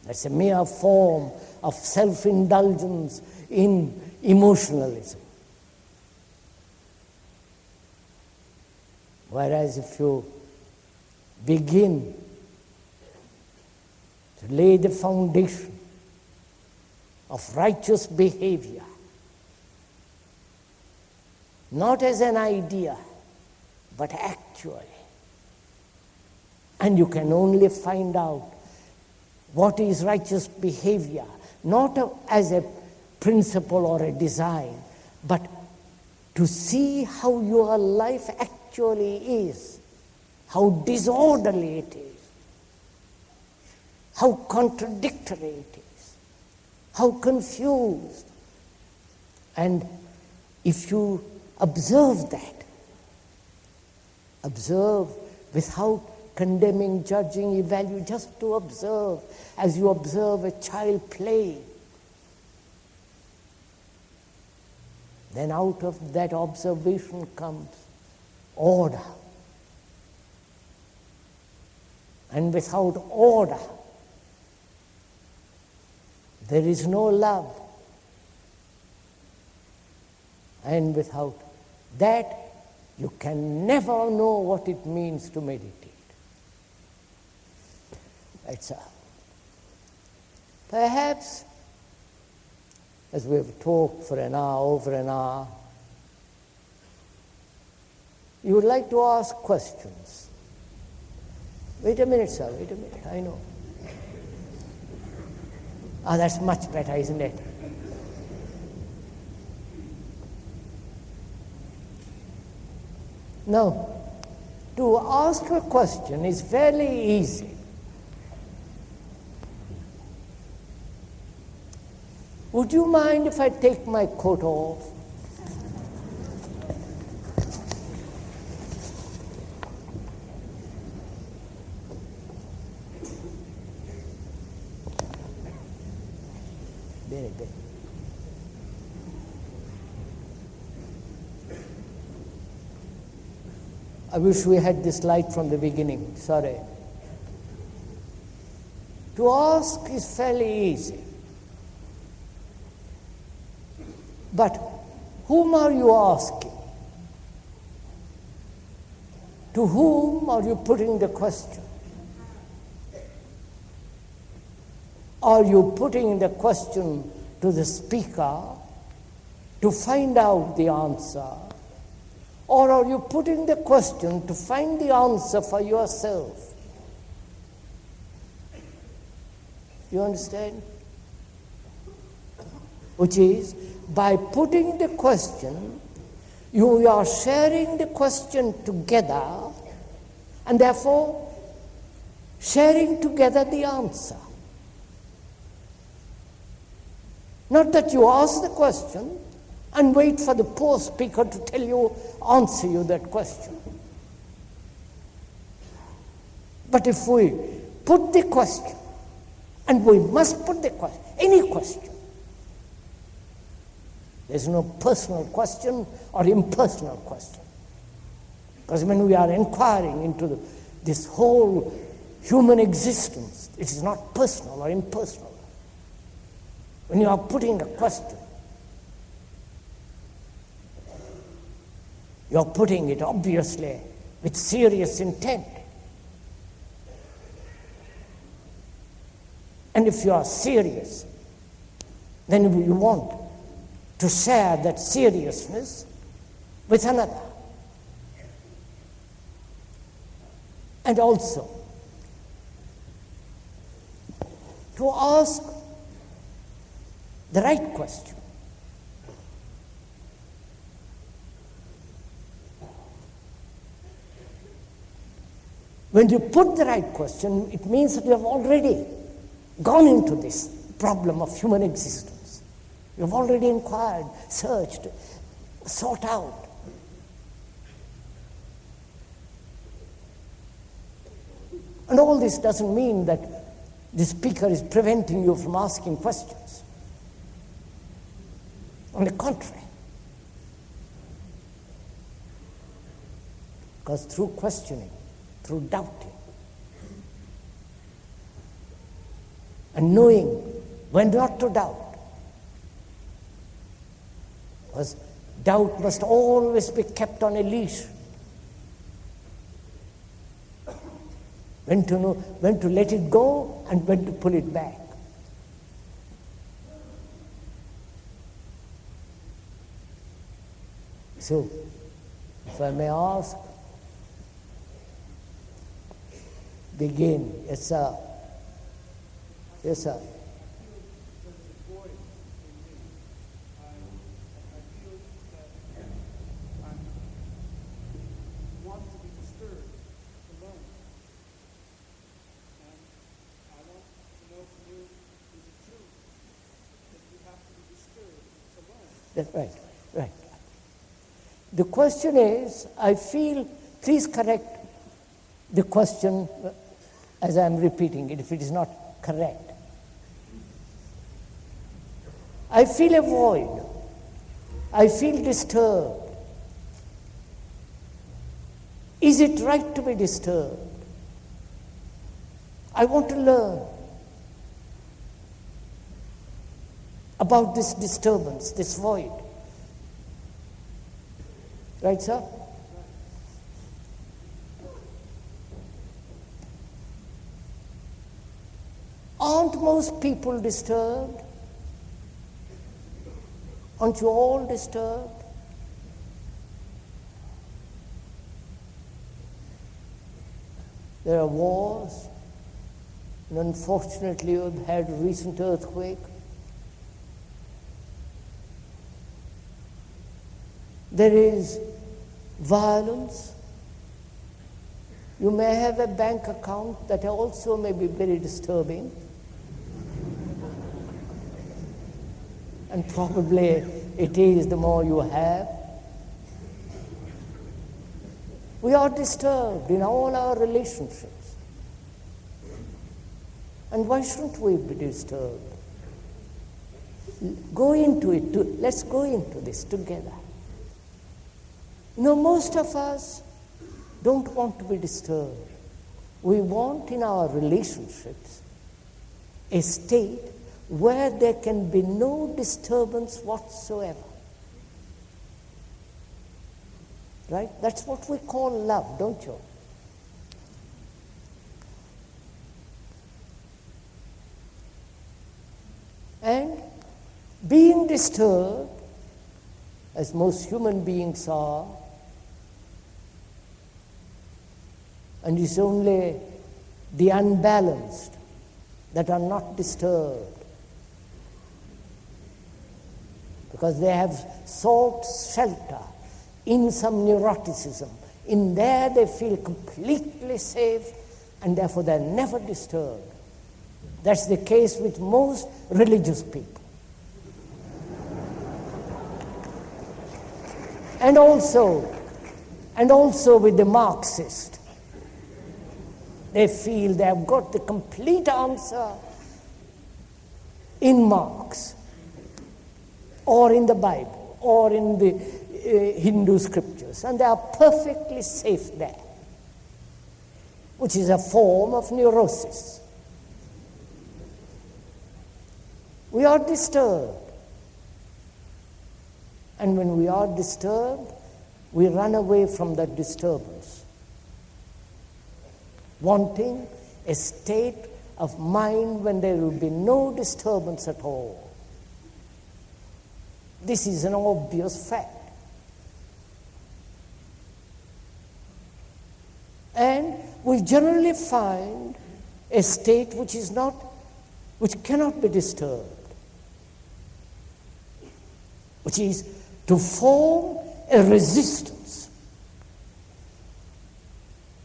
That's a mere form of self-indulgence in emotionalism. Whereas if you begin to lay the foundation of righteous behavior, not as an idea, but actually, and you can only find out what is righteous behavior, not as a principle or a design, but to see how your life actually is, how disorderly it is, how contradictory it is, how confused. And if you observe that, observe without condemning, judging, evaluating, just to observe, as you observe a child play, then out of that observation comes order. And without order, there is no love. And without that, you can never know what it means to meditate. That's all. Perhaps, as we've talked for an hour, over an hour, you would like to ask questions. Wait a minute, sir, wait a minute, I know. That's much better, isn't it? Now, to ask a question is fairly easy. Would you mind if I take my coat off? Very good. I wish we had this light from the beginning, sorry. To ask is fairly easy. But whom are you asking? To whom are you putting the question? Are you putting the question to the speaker to find out the answer? Or are you putting the question to find the answer for yourself? You understand? Which is, by putting the question, you are sharing the question together, and therefore sharing together the answer. Not that you ask the question and wait for the poor speaker to answer you that question. But if we put the question, and we must put the question, any question, there's no personal question or impersonal question. Because when we are inquiring into this whole human existence, it is not personal or impersonal. When you are putting a question, you are putting it obviously with serious intent. And if you are serious, then you want to share that seriousness with another. And also to ask the right question. When you put the right question, it means that you have already gone into this problem of human existence. You've already inquired, searched, sought out. And all this doesn't mean that the speaker is preventing you from asking questions. On the contrary. Because through questioning, through doubting, and knowing when not to doubt, because doubt must always be kept on a leash. When to know when to let it go and when to pull it back. So, if I may ask, begin. Yes, sir. Yes, sir. That's right, right. The question is, I feel, please correct the question as I'm repeating it, if it is not correct. I feel a void. I feel disturbed. Is it right to be disturbed? I want to learn about this disturbance, this void. Right, sir? Aren't most people disturbed? Aren't you all disturbed? There are wars, and unfortunately we've had a recent earthquake. There is violence. You may have a bank account that also may be very disturbing. And probably it is the more you have. We are disturbed in all our relationships. And why shouldn't we be disturbed? Go into it. Let's go into this together. You know, most of us don't want to be disturbed. We want in our relationships a state where there can be no disturbance whatsoever. Right? That's what we call love, don't you? And being disturbed, as most human beings are, and it's only the unbalanced that are not disturbed, because they have sought shelter in some neuroticism. In there they feel completely safe, and therefore they're never disturbed. That's the case with most religious people. And also with the Marxist. They feel they have got the complete answer in Marx, or in the Bible, or in the Hindu scriptures, and they are perfectly safe there, which is a form of neurosis. We are disturbed. And when we are disturbed, we run away from that disturbance, wanting a state of mind when there will be no disturbance at all. This is an obvious fact. And we generally find a state which cannot be disturbed, which is to form a resistance,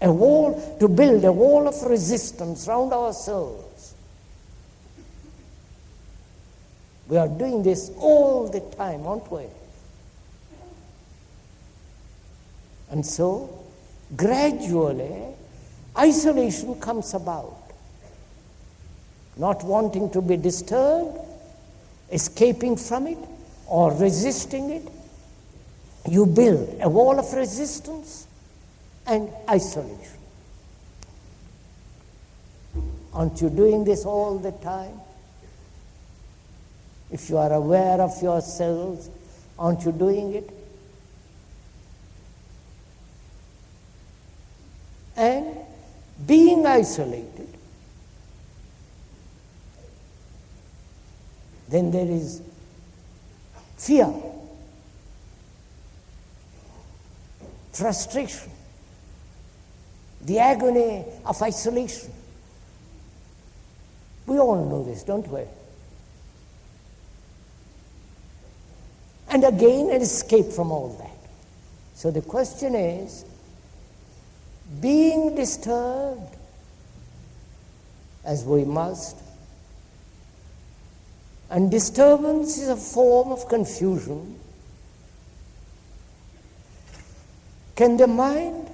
a wall, to build a wall of resistance round ourselves. We are doing this all the time, aren't we? And so, gradually, isolation comes about. Not wanting to be disturbed, escaping from it, or resisting it. You build a wall of resistance and isolation. Aren't you doing this all the time? If you are aware of yourselves, aren't you doing it? And being isolated, then there is fear, frustration, the agony of isolation. We all know this, don't we? And again, an escape from all that. So the question is, being disturbed, as we must, and disturbance is a form of confusion, can the mind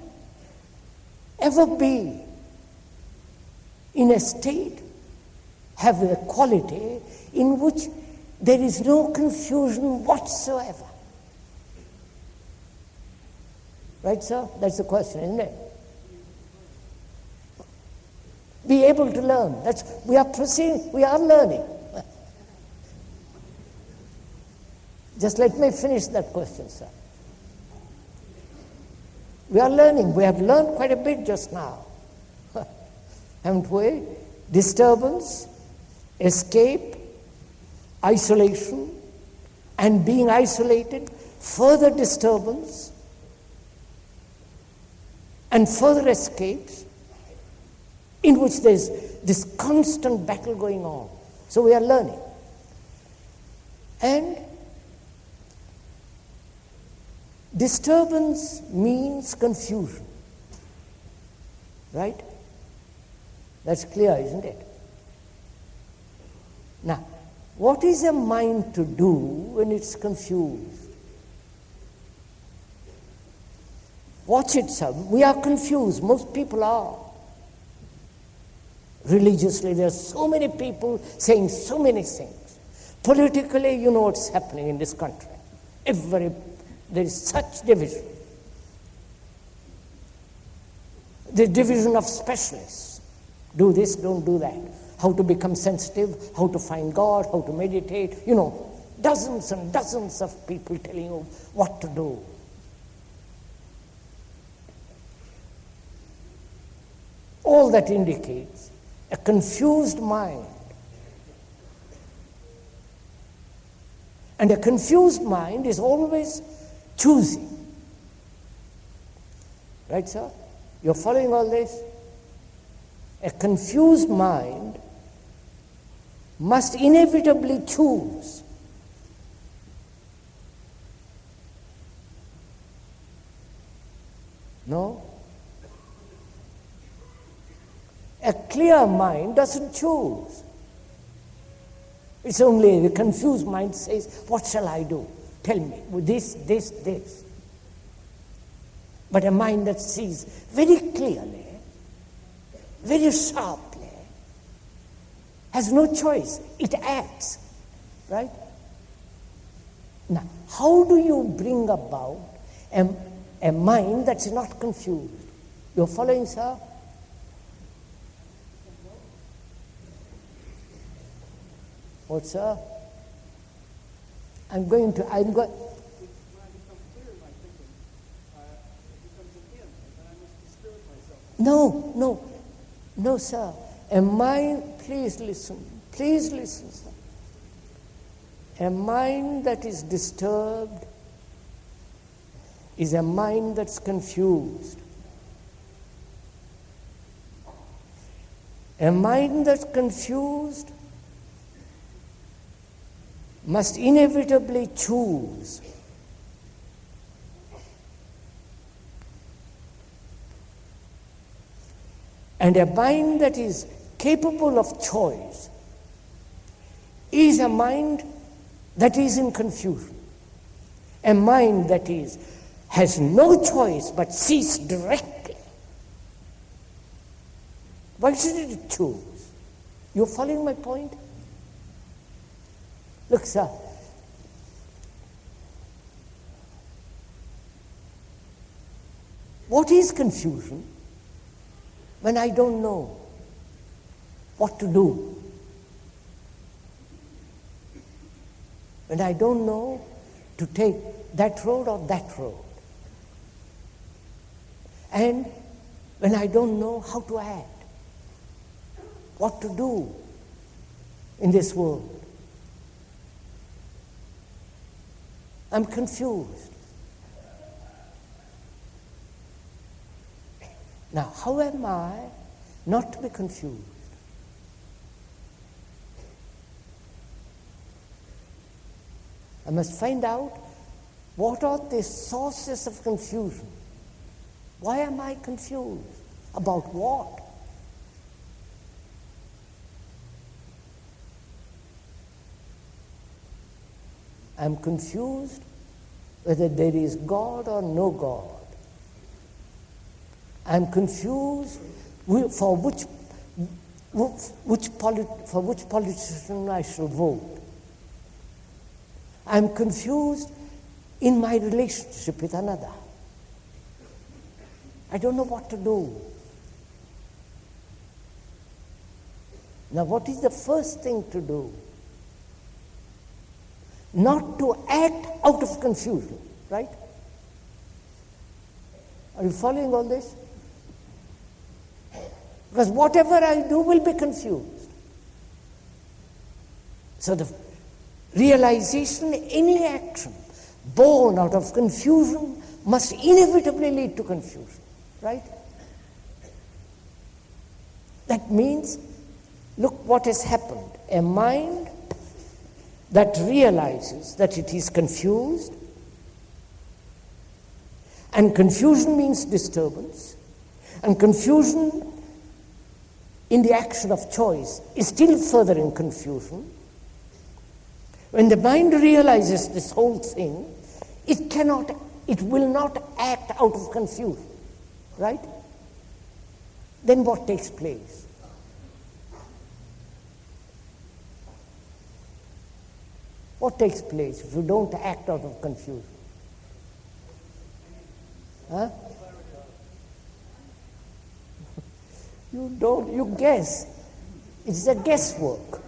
ever be in a state, have a quality in which there is no confusion whatsoever? Right, sir? That's the question, isn't it? Be able to learn. We are proceeding, we are learning. Just let me finish that question, sir. We are learning. We have learned quite a bit just now. Haven't we? Disturbance, escape, isolation, and being isolated, further disturbance, and further escapes, in which there's this constant battle going on. So we are learning. And disturbance means confusion. Right? That's clear, isn't it? Now, what is a mind to do when it's confused? Watch it, sir. We are confused. Most people are. Religiously, there are so many people saying so many things. Politically, you know what's happening in this country. There is such division. The division of specialists. Do this, don't do that. How to become sensitive, how to find God, how to meditate. You know, dozens and dozens of people telling you what to do. All that indicates a confused mind. And a confused mind is always choosing. Right, sir? You're following all this? A confused mind must inevitably choose. No? A clear mind doesn't choose. It's only the confused mind says, what shall I do? Tell me, this. But a mind that sees very clearly, very sharply, has no choice. It acts. Right? Now, how do you bring about a mind that's not confused? You're following, sir? What, sir? I'm going. When I become clear in my thinking, it becomes an end, and I must disturb myself. No, sir. A mind, please listen, sir. A mind that is disturbed is a mind that's confused. A mind that's confused must inevitably choose. And a mind that is capable of choice is a mind that is in confusion. A mind that has no choice but sees directly Why should it choose? You're following my point? Look, sir. What is confusion? When I don't know what to do. When I don't know to take that road or that road. And when I don't know how to act. What to do in this world. I'm confused. Now, how am I not to be confused? I must find out what are the sources of confusion. Why am I confused? About what? I'm confused whether there is God or no God. I'm confused for which politician I shall vote. I'm confused in my relationship with another. I don't know what to do. Now, what is the first thing to do? Not to act out of confusion, right? Are you following all this? Because whatever I do will be confused. So the realization, any action born out of confusion must inevitably lead to confusion, right? That means, look what has happened. A mind that realizes that it is confused, and confusion means disturbance, and confusion in the action of choice is still further in confusion. When the mind realizes this whole thing, it will not act out of confusion, right? Then what takes place? What takes place if you don't act out of confusion? Huh? You don't, you guess. It's a guesswork.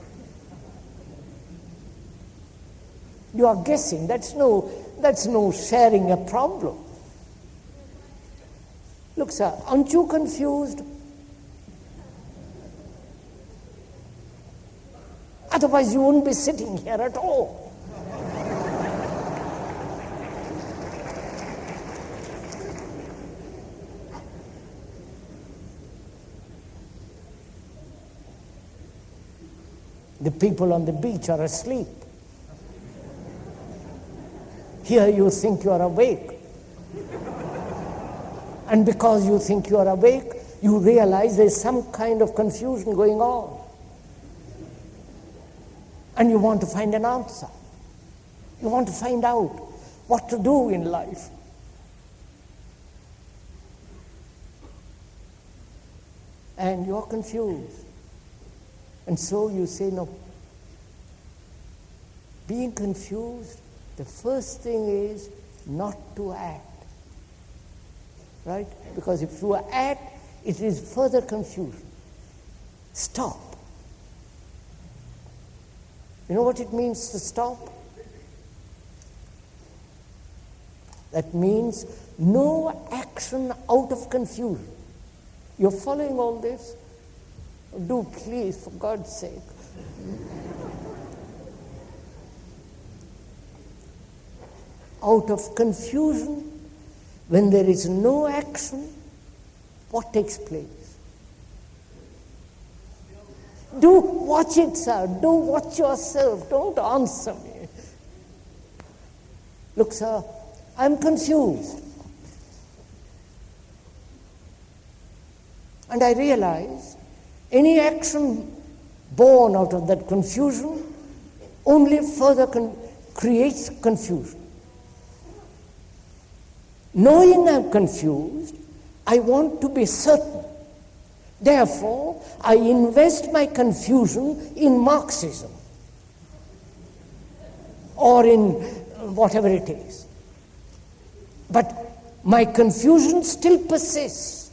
You are guessing. That's no sharing a problem. Look, sir, aren't you confused? Otherwise you wouldn't be sitting here at all. The people on the beach are asleep. Here you think you are awake. And because you think you are awake, you realize there's some kind of confusion going on. And you want to find an answer. You want to find out what to do in life. And you're confused. And so you say, no. Being confused, the first thing is not to act. Right? Because if you act, it is further confusion. Stop. You know what it means to stop? That means no action out of confusion. You're following all this? Do please, for God's sake. Out of confusion, when there is no action, what takes place? Do watch it, sir. Do watch yourself. Don't answer me. Look, sir, I'm confused. And I realize any action born out of that confusion only further creates confusion. Knowing I'm confused, I want to be certain Therefore, I invest my confusion in Marxism or in whatever it is. But my confusion still persists.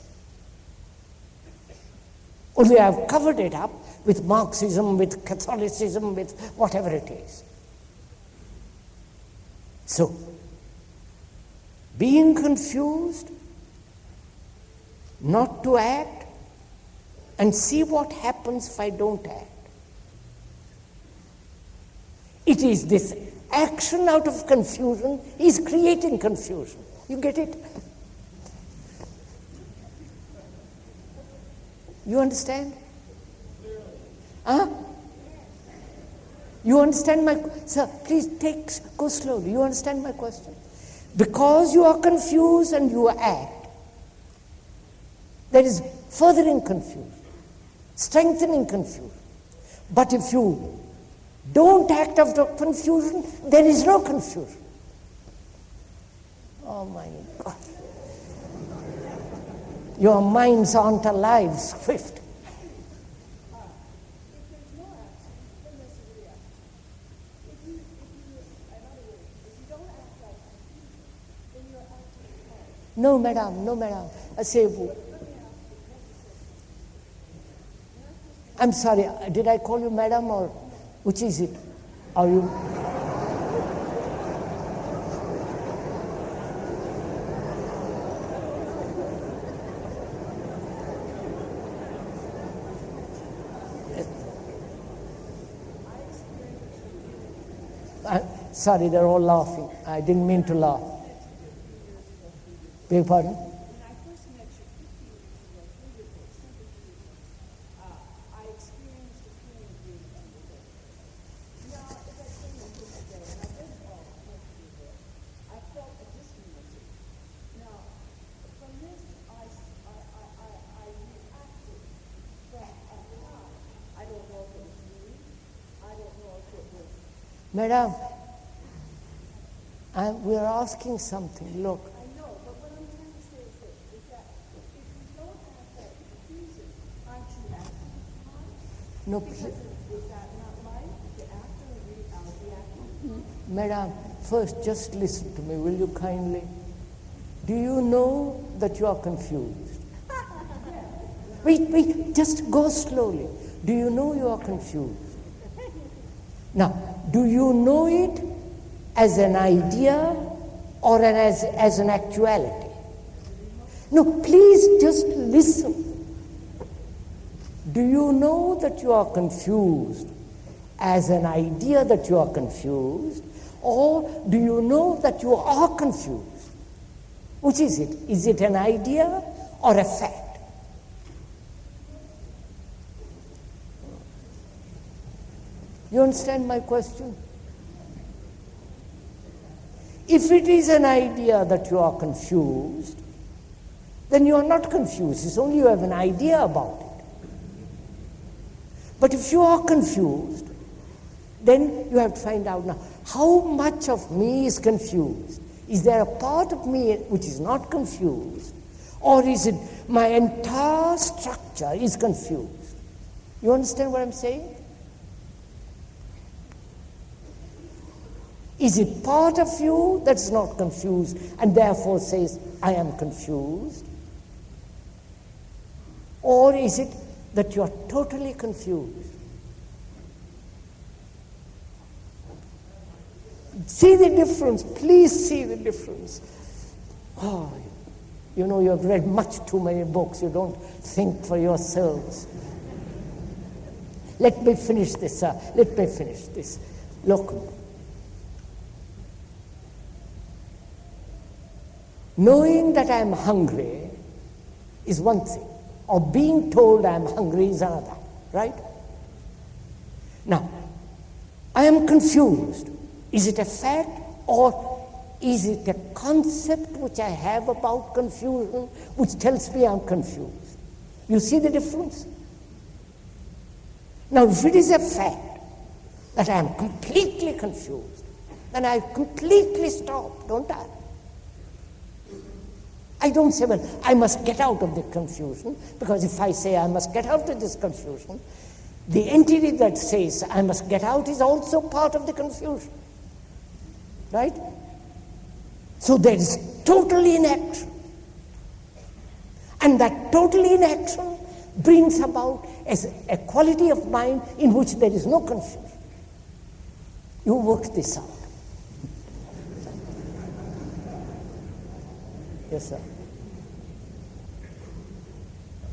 Only I have covered it up with Marxism, with Catholicism, with whatever it is. So, being confused, not to act, and see what happens if I don't act. It is this action out of confusion is creating confusion. You get it? You understand? Huh? You understand my... Sir, please go slowly. You understand my question? Because you are confused and you act, there is furthering confusion, strengthening confusion. But if you don't act out of confusion, there is no confusion. Oh my God. Your minds aren't alive, Swift. No, madam, no, madam. I'm sorry, did I call you madam or which is it? Are you? Sorry, they're all laughing. I didn't mean to laugh. Beg your pardon? When I first met you 15 years ago, I experienced a feeling of being understood. Now, as I came into today, and I read all the books you read, I felt a disunity. Now, from this, I reacted from a lie. I don't know if it was me. I don't know if it was... Madam, we are asking something. Look. No, please. Madam, first just listen to me, will you kindly? Do you know that you are confused? Wait, just go slowly. Do you know you are confused? Now, do you know it as an idea or as an actuality? No, please just listen. Do you know that you are confused as an idea that you are confused, or do you know that you are confused? Which is it? Is it an idea or a fact? You understand my question? If it is an idea that you are confused, then you are not confused. It's only you have an idea about it. But if you are confused, then you have to find out now, how much of me is confused? Is there a part of me which is not confused? Or is it my entire structure is confused? You understand what I'm saying? Is it part of you that's not confused and therefore says, I am confused? Or is it that you are totally confused? See the difference. Please see the difference. Oh, you know, you have read much too many books. You don't think for yourselves. Let me finish this, sir. Let me finish this. Look. Knowing that I am hungry is one thing. Or being told I am hungry is another, right? Now, I am confused. Is it a fact or is it a concept which I have about confusion which tells me I'm confused? You see the difference? Now, if it is a fact that I am completely confused, then I completely stop, don't I? I don't say, well, I must get out of the confusion, because if I say I must get out of this confusion, the entity that says I must get out is also part of the confusion. Right? So there is total inaction. And that total inaction brings about a quality of mind in which there is no confusion. You work this out. Yes, sir.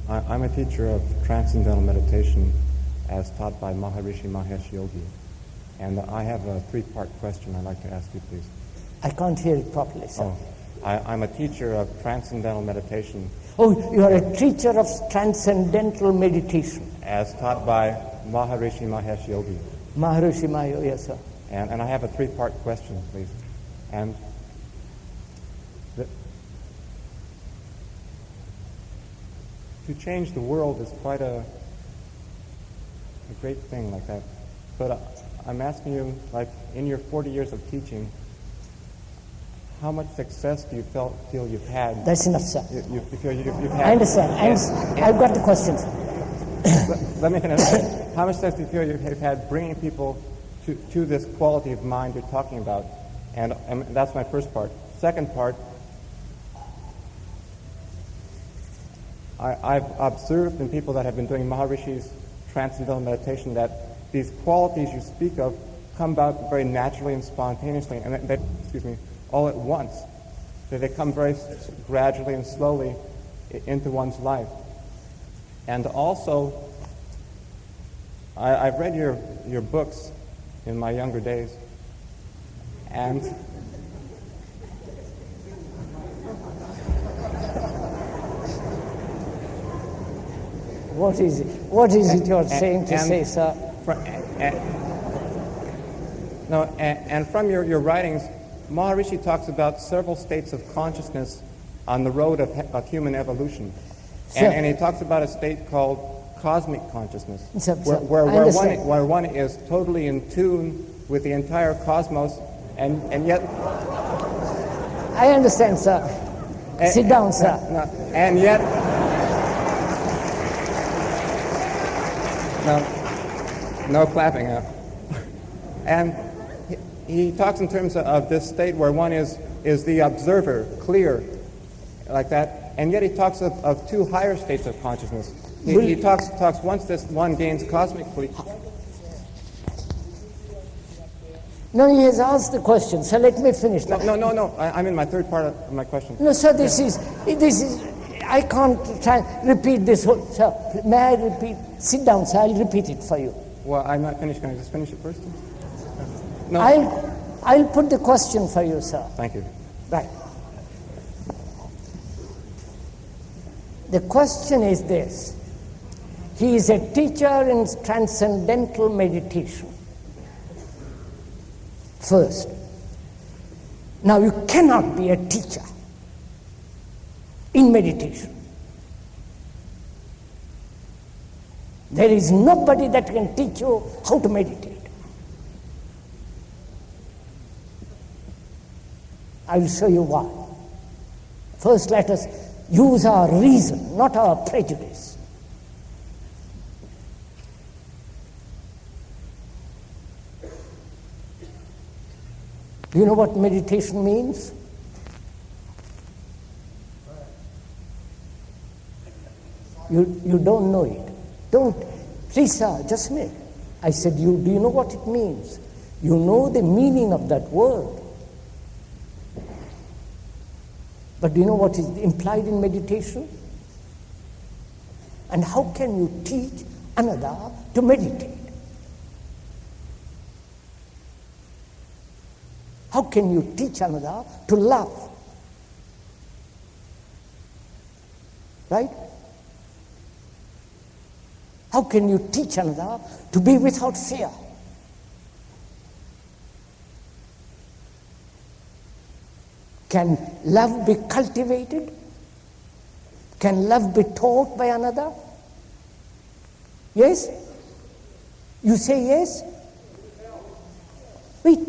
I'm a teacher of Transcendental Meditation as taught by Maharishi Mahesh Yogi. And I have a three-part question I'd like to ask you, please. I can't hear it properly, sir. I'm a teacher of Transcendental Meditation. Oh, you are a teacher of Transcendental Meditation. As taught by Maharishi Mahesh Yogi. Maharishi Mahesh, yes, sir. And I have a three-part question, please. And to change the world is quite a great thing like that. But I'm asking you, like, in your 40 years of teaching, how much success do you feel you've had? That's enough, sir. You feel you've had? I understand. I've got the questions. Let me finish. How much success do you feel you've had bringing people to this quality of mind you're talking about? And that's my first part. Second part, I've observed in people that have been doing Maharishi's Transcendental Meditation that these qualities you speak of come about very naturally and spontaneously, and they, all at once. They come very gradually and slowly into one's life. And also, I've read your books in my younger days, and What is it? What is it you're saying to say, sir? And from your writings, Maharishi talks about several states of consciousness on the road of human evolution. And he talks about a state called cosmic consciousness, where one is totally in tune with the entire cosmos, and yet... I understand, sir. Sit down, sir. And yet... No clapping. And he talks in terms of this state where one is the observer, clear, like that, and yet he talks of two higher states of consciousness. He talks once this one gains cosmically. No, he has asked the question, so let me finish. No. I'm in my third part of my question. No, sir, this is. I can't repeat this whole. Sir, may I repeat? Sit down, sir. I'll repeat it for you. Well, I'm not finished. Can I just finish it first? No. I'll put the question for you, sir. Thank you. Right. The question is this. He is a teacher in Transcendental Meditation. First. Now, you cannot be a teacher in meditation. There is nobody that can teach you how to meditate. I will show you why. First, let us use our reason, not our prejudice. Do you know what meditation means? You don't know it. Don't. Please, sir, just a minute. I said, do you know what it means? You know the meaning of that word. But do you know what is implied in meditation? And how can you teach another to meditate? How can you teach another to love? Right? How can you teach another to be without fear? Can love be cultivated? Can love be taught by another? Yes? You say yes? Wait.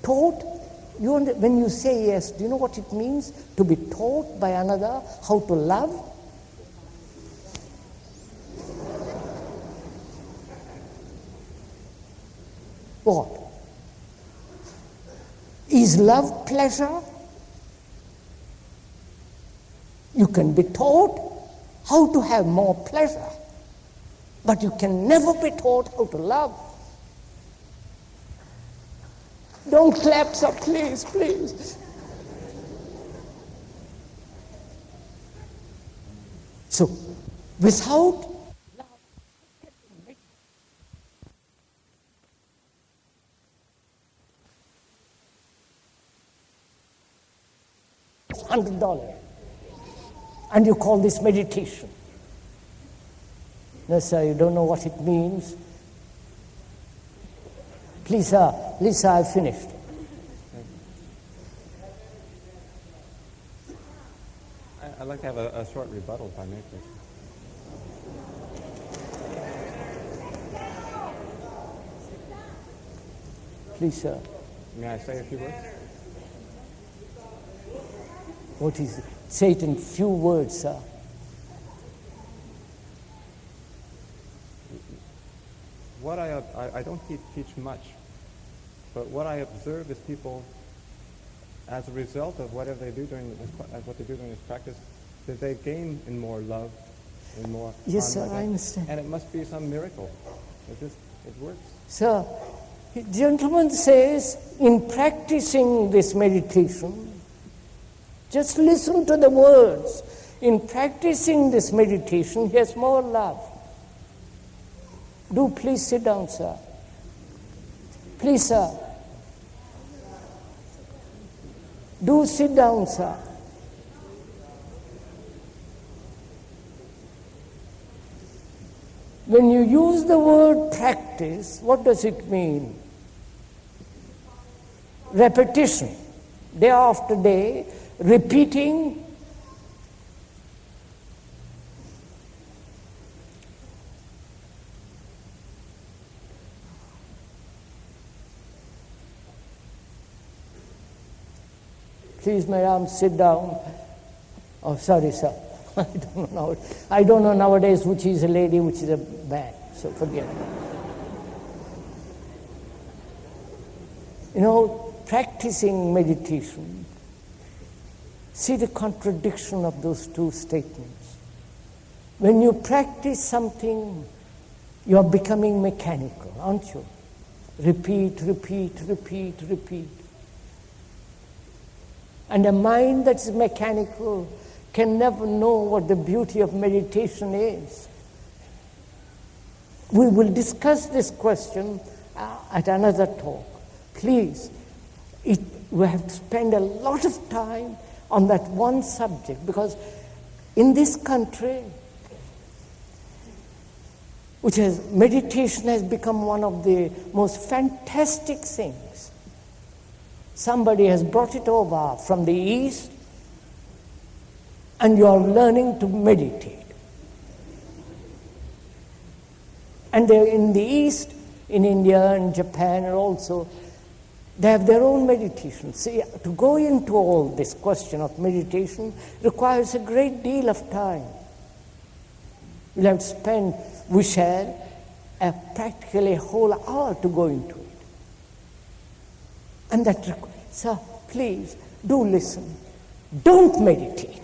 Taught? When you say yes, do you know what it means to be taught by another how to love? What? Is love pleasure? You can be taught how to have more pleasure, but you can never be taught how to love. Don't clap, sir, please, please. So, without $100, and you call this meditation. No, sir, you don't know what it means. Please, sir, I've finished. I'd like to have a short rebuttal, if I may, please. Please, sir. May I say a few words? What is it? Say it in few words, sir. What I don't teach much, but what I observe is people, as a result of whatever they do during this practice, that they gain in more love, in more. Yes, sir, I understand. And it must be some miracle. It works. Sir, the gentleman says, in practicing this meditation, just listen to the words. In practicing this meditation, he has more love. Do please sit down, sir. Please, sir. Do sit down, sir. When you use the word practice, what does it mean? Repetition. Day after day, repeating. Please, madam, sit down. Oh, sorry, sir. I don't know nowadays which is a lady, which is a man. So forget it. You know, practicing meditation, see the contradiction of those two statements. When you practice something, you are becoming mechanical, aren't you? Repeat, repeat, repeat, repeat. And a mind that's mechanical can never know what the beauty of meditation is. We will discuss this question at another talk. Please, we have to spend a lot of time on that one subject, because in this country, meditation has become one of the most fantastic things. Somebody has brought it over from the East, and you are learning to meditate. And they're in the East, in India and Japan, and also, they have their own meditation. See, to go into all this question of meditation requires a great deal of time. We'll have to spend, we shall, practically a whole hour to go into it. And sir, please, do listen. Don't meditate.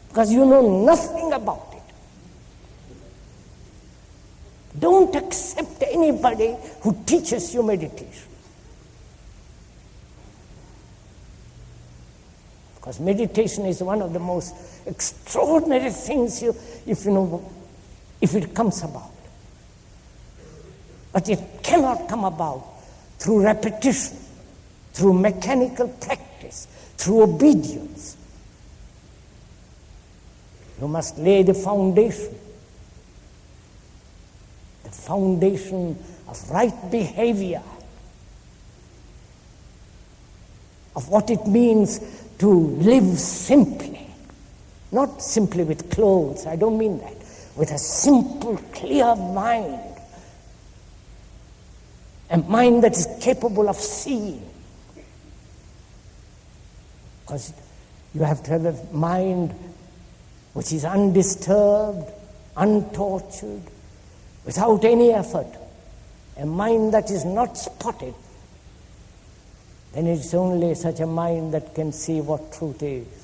Because you know nothing about it. Don't accept anybody who teaches you meditation. Because meditation is one of the most extraordinary things if it comes about. But it cannot come about through repetition, through mechanical practice, through obedience. You must lay the foundation of right behavior, of what it means to live simply, not simply with clothes, I don't mean that, with a simple, clear mind. a mind that is capable of seeing. Because you have to have a mind which is undisturbed, untortured, without any effort, a mind that is not spotted. Then it's only such a mind that can see what truth is.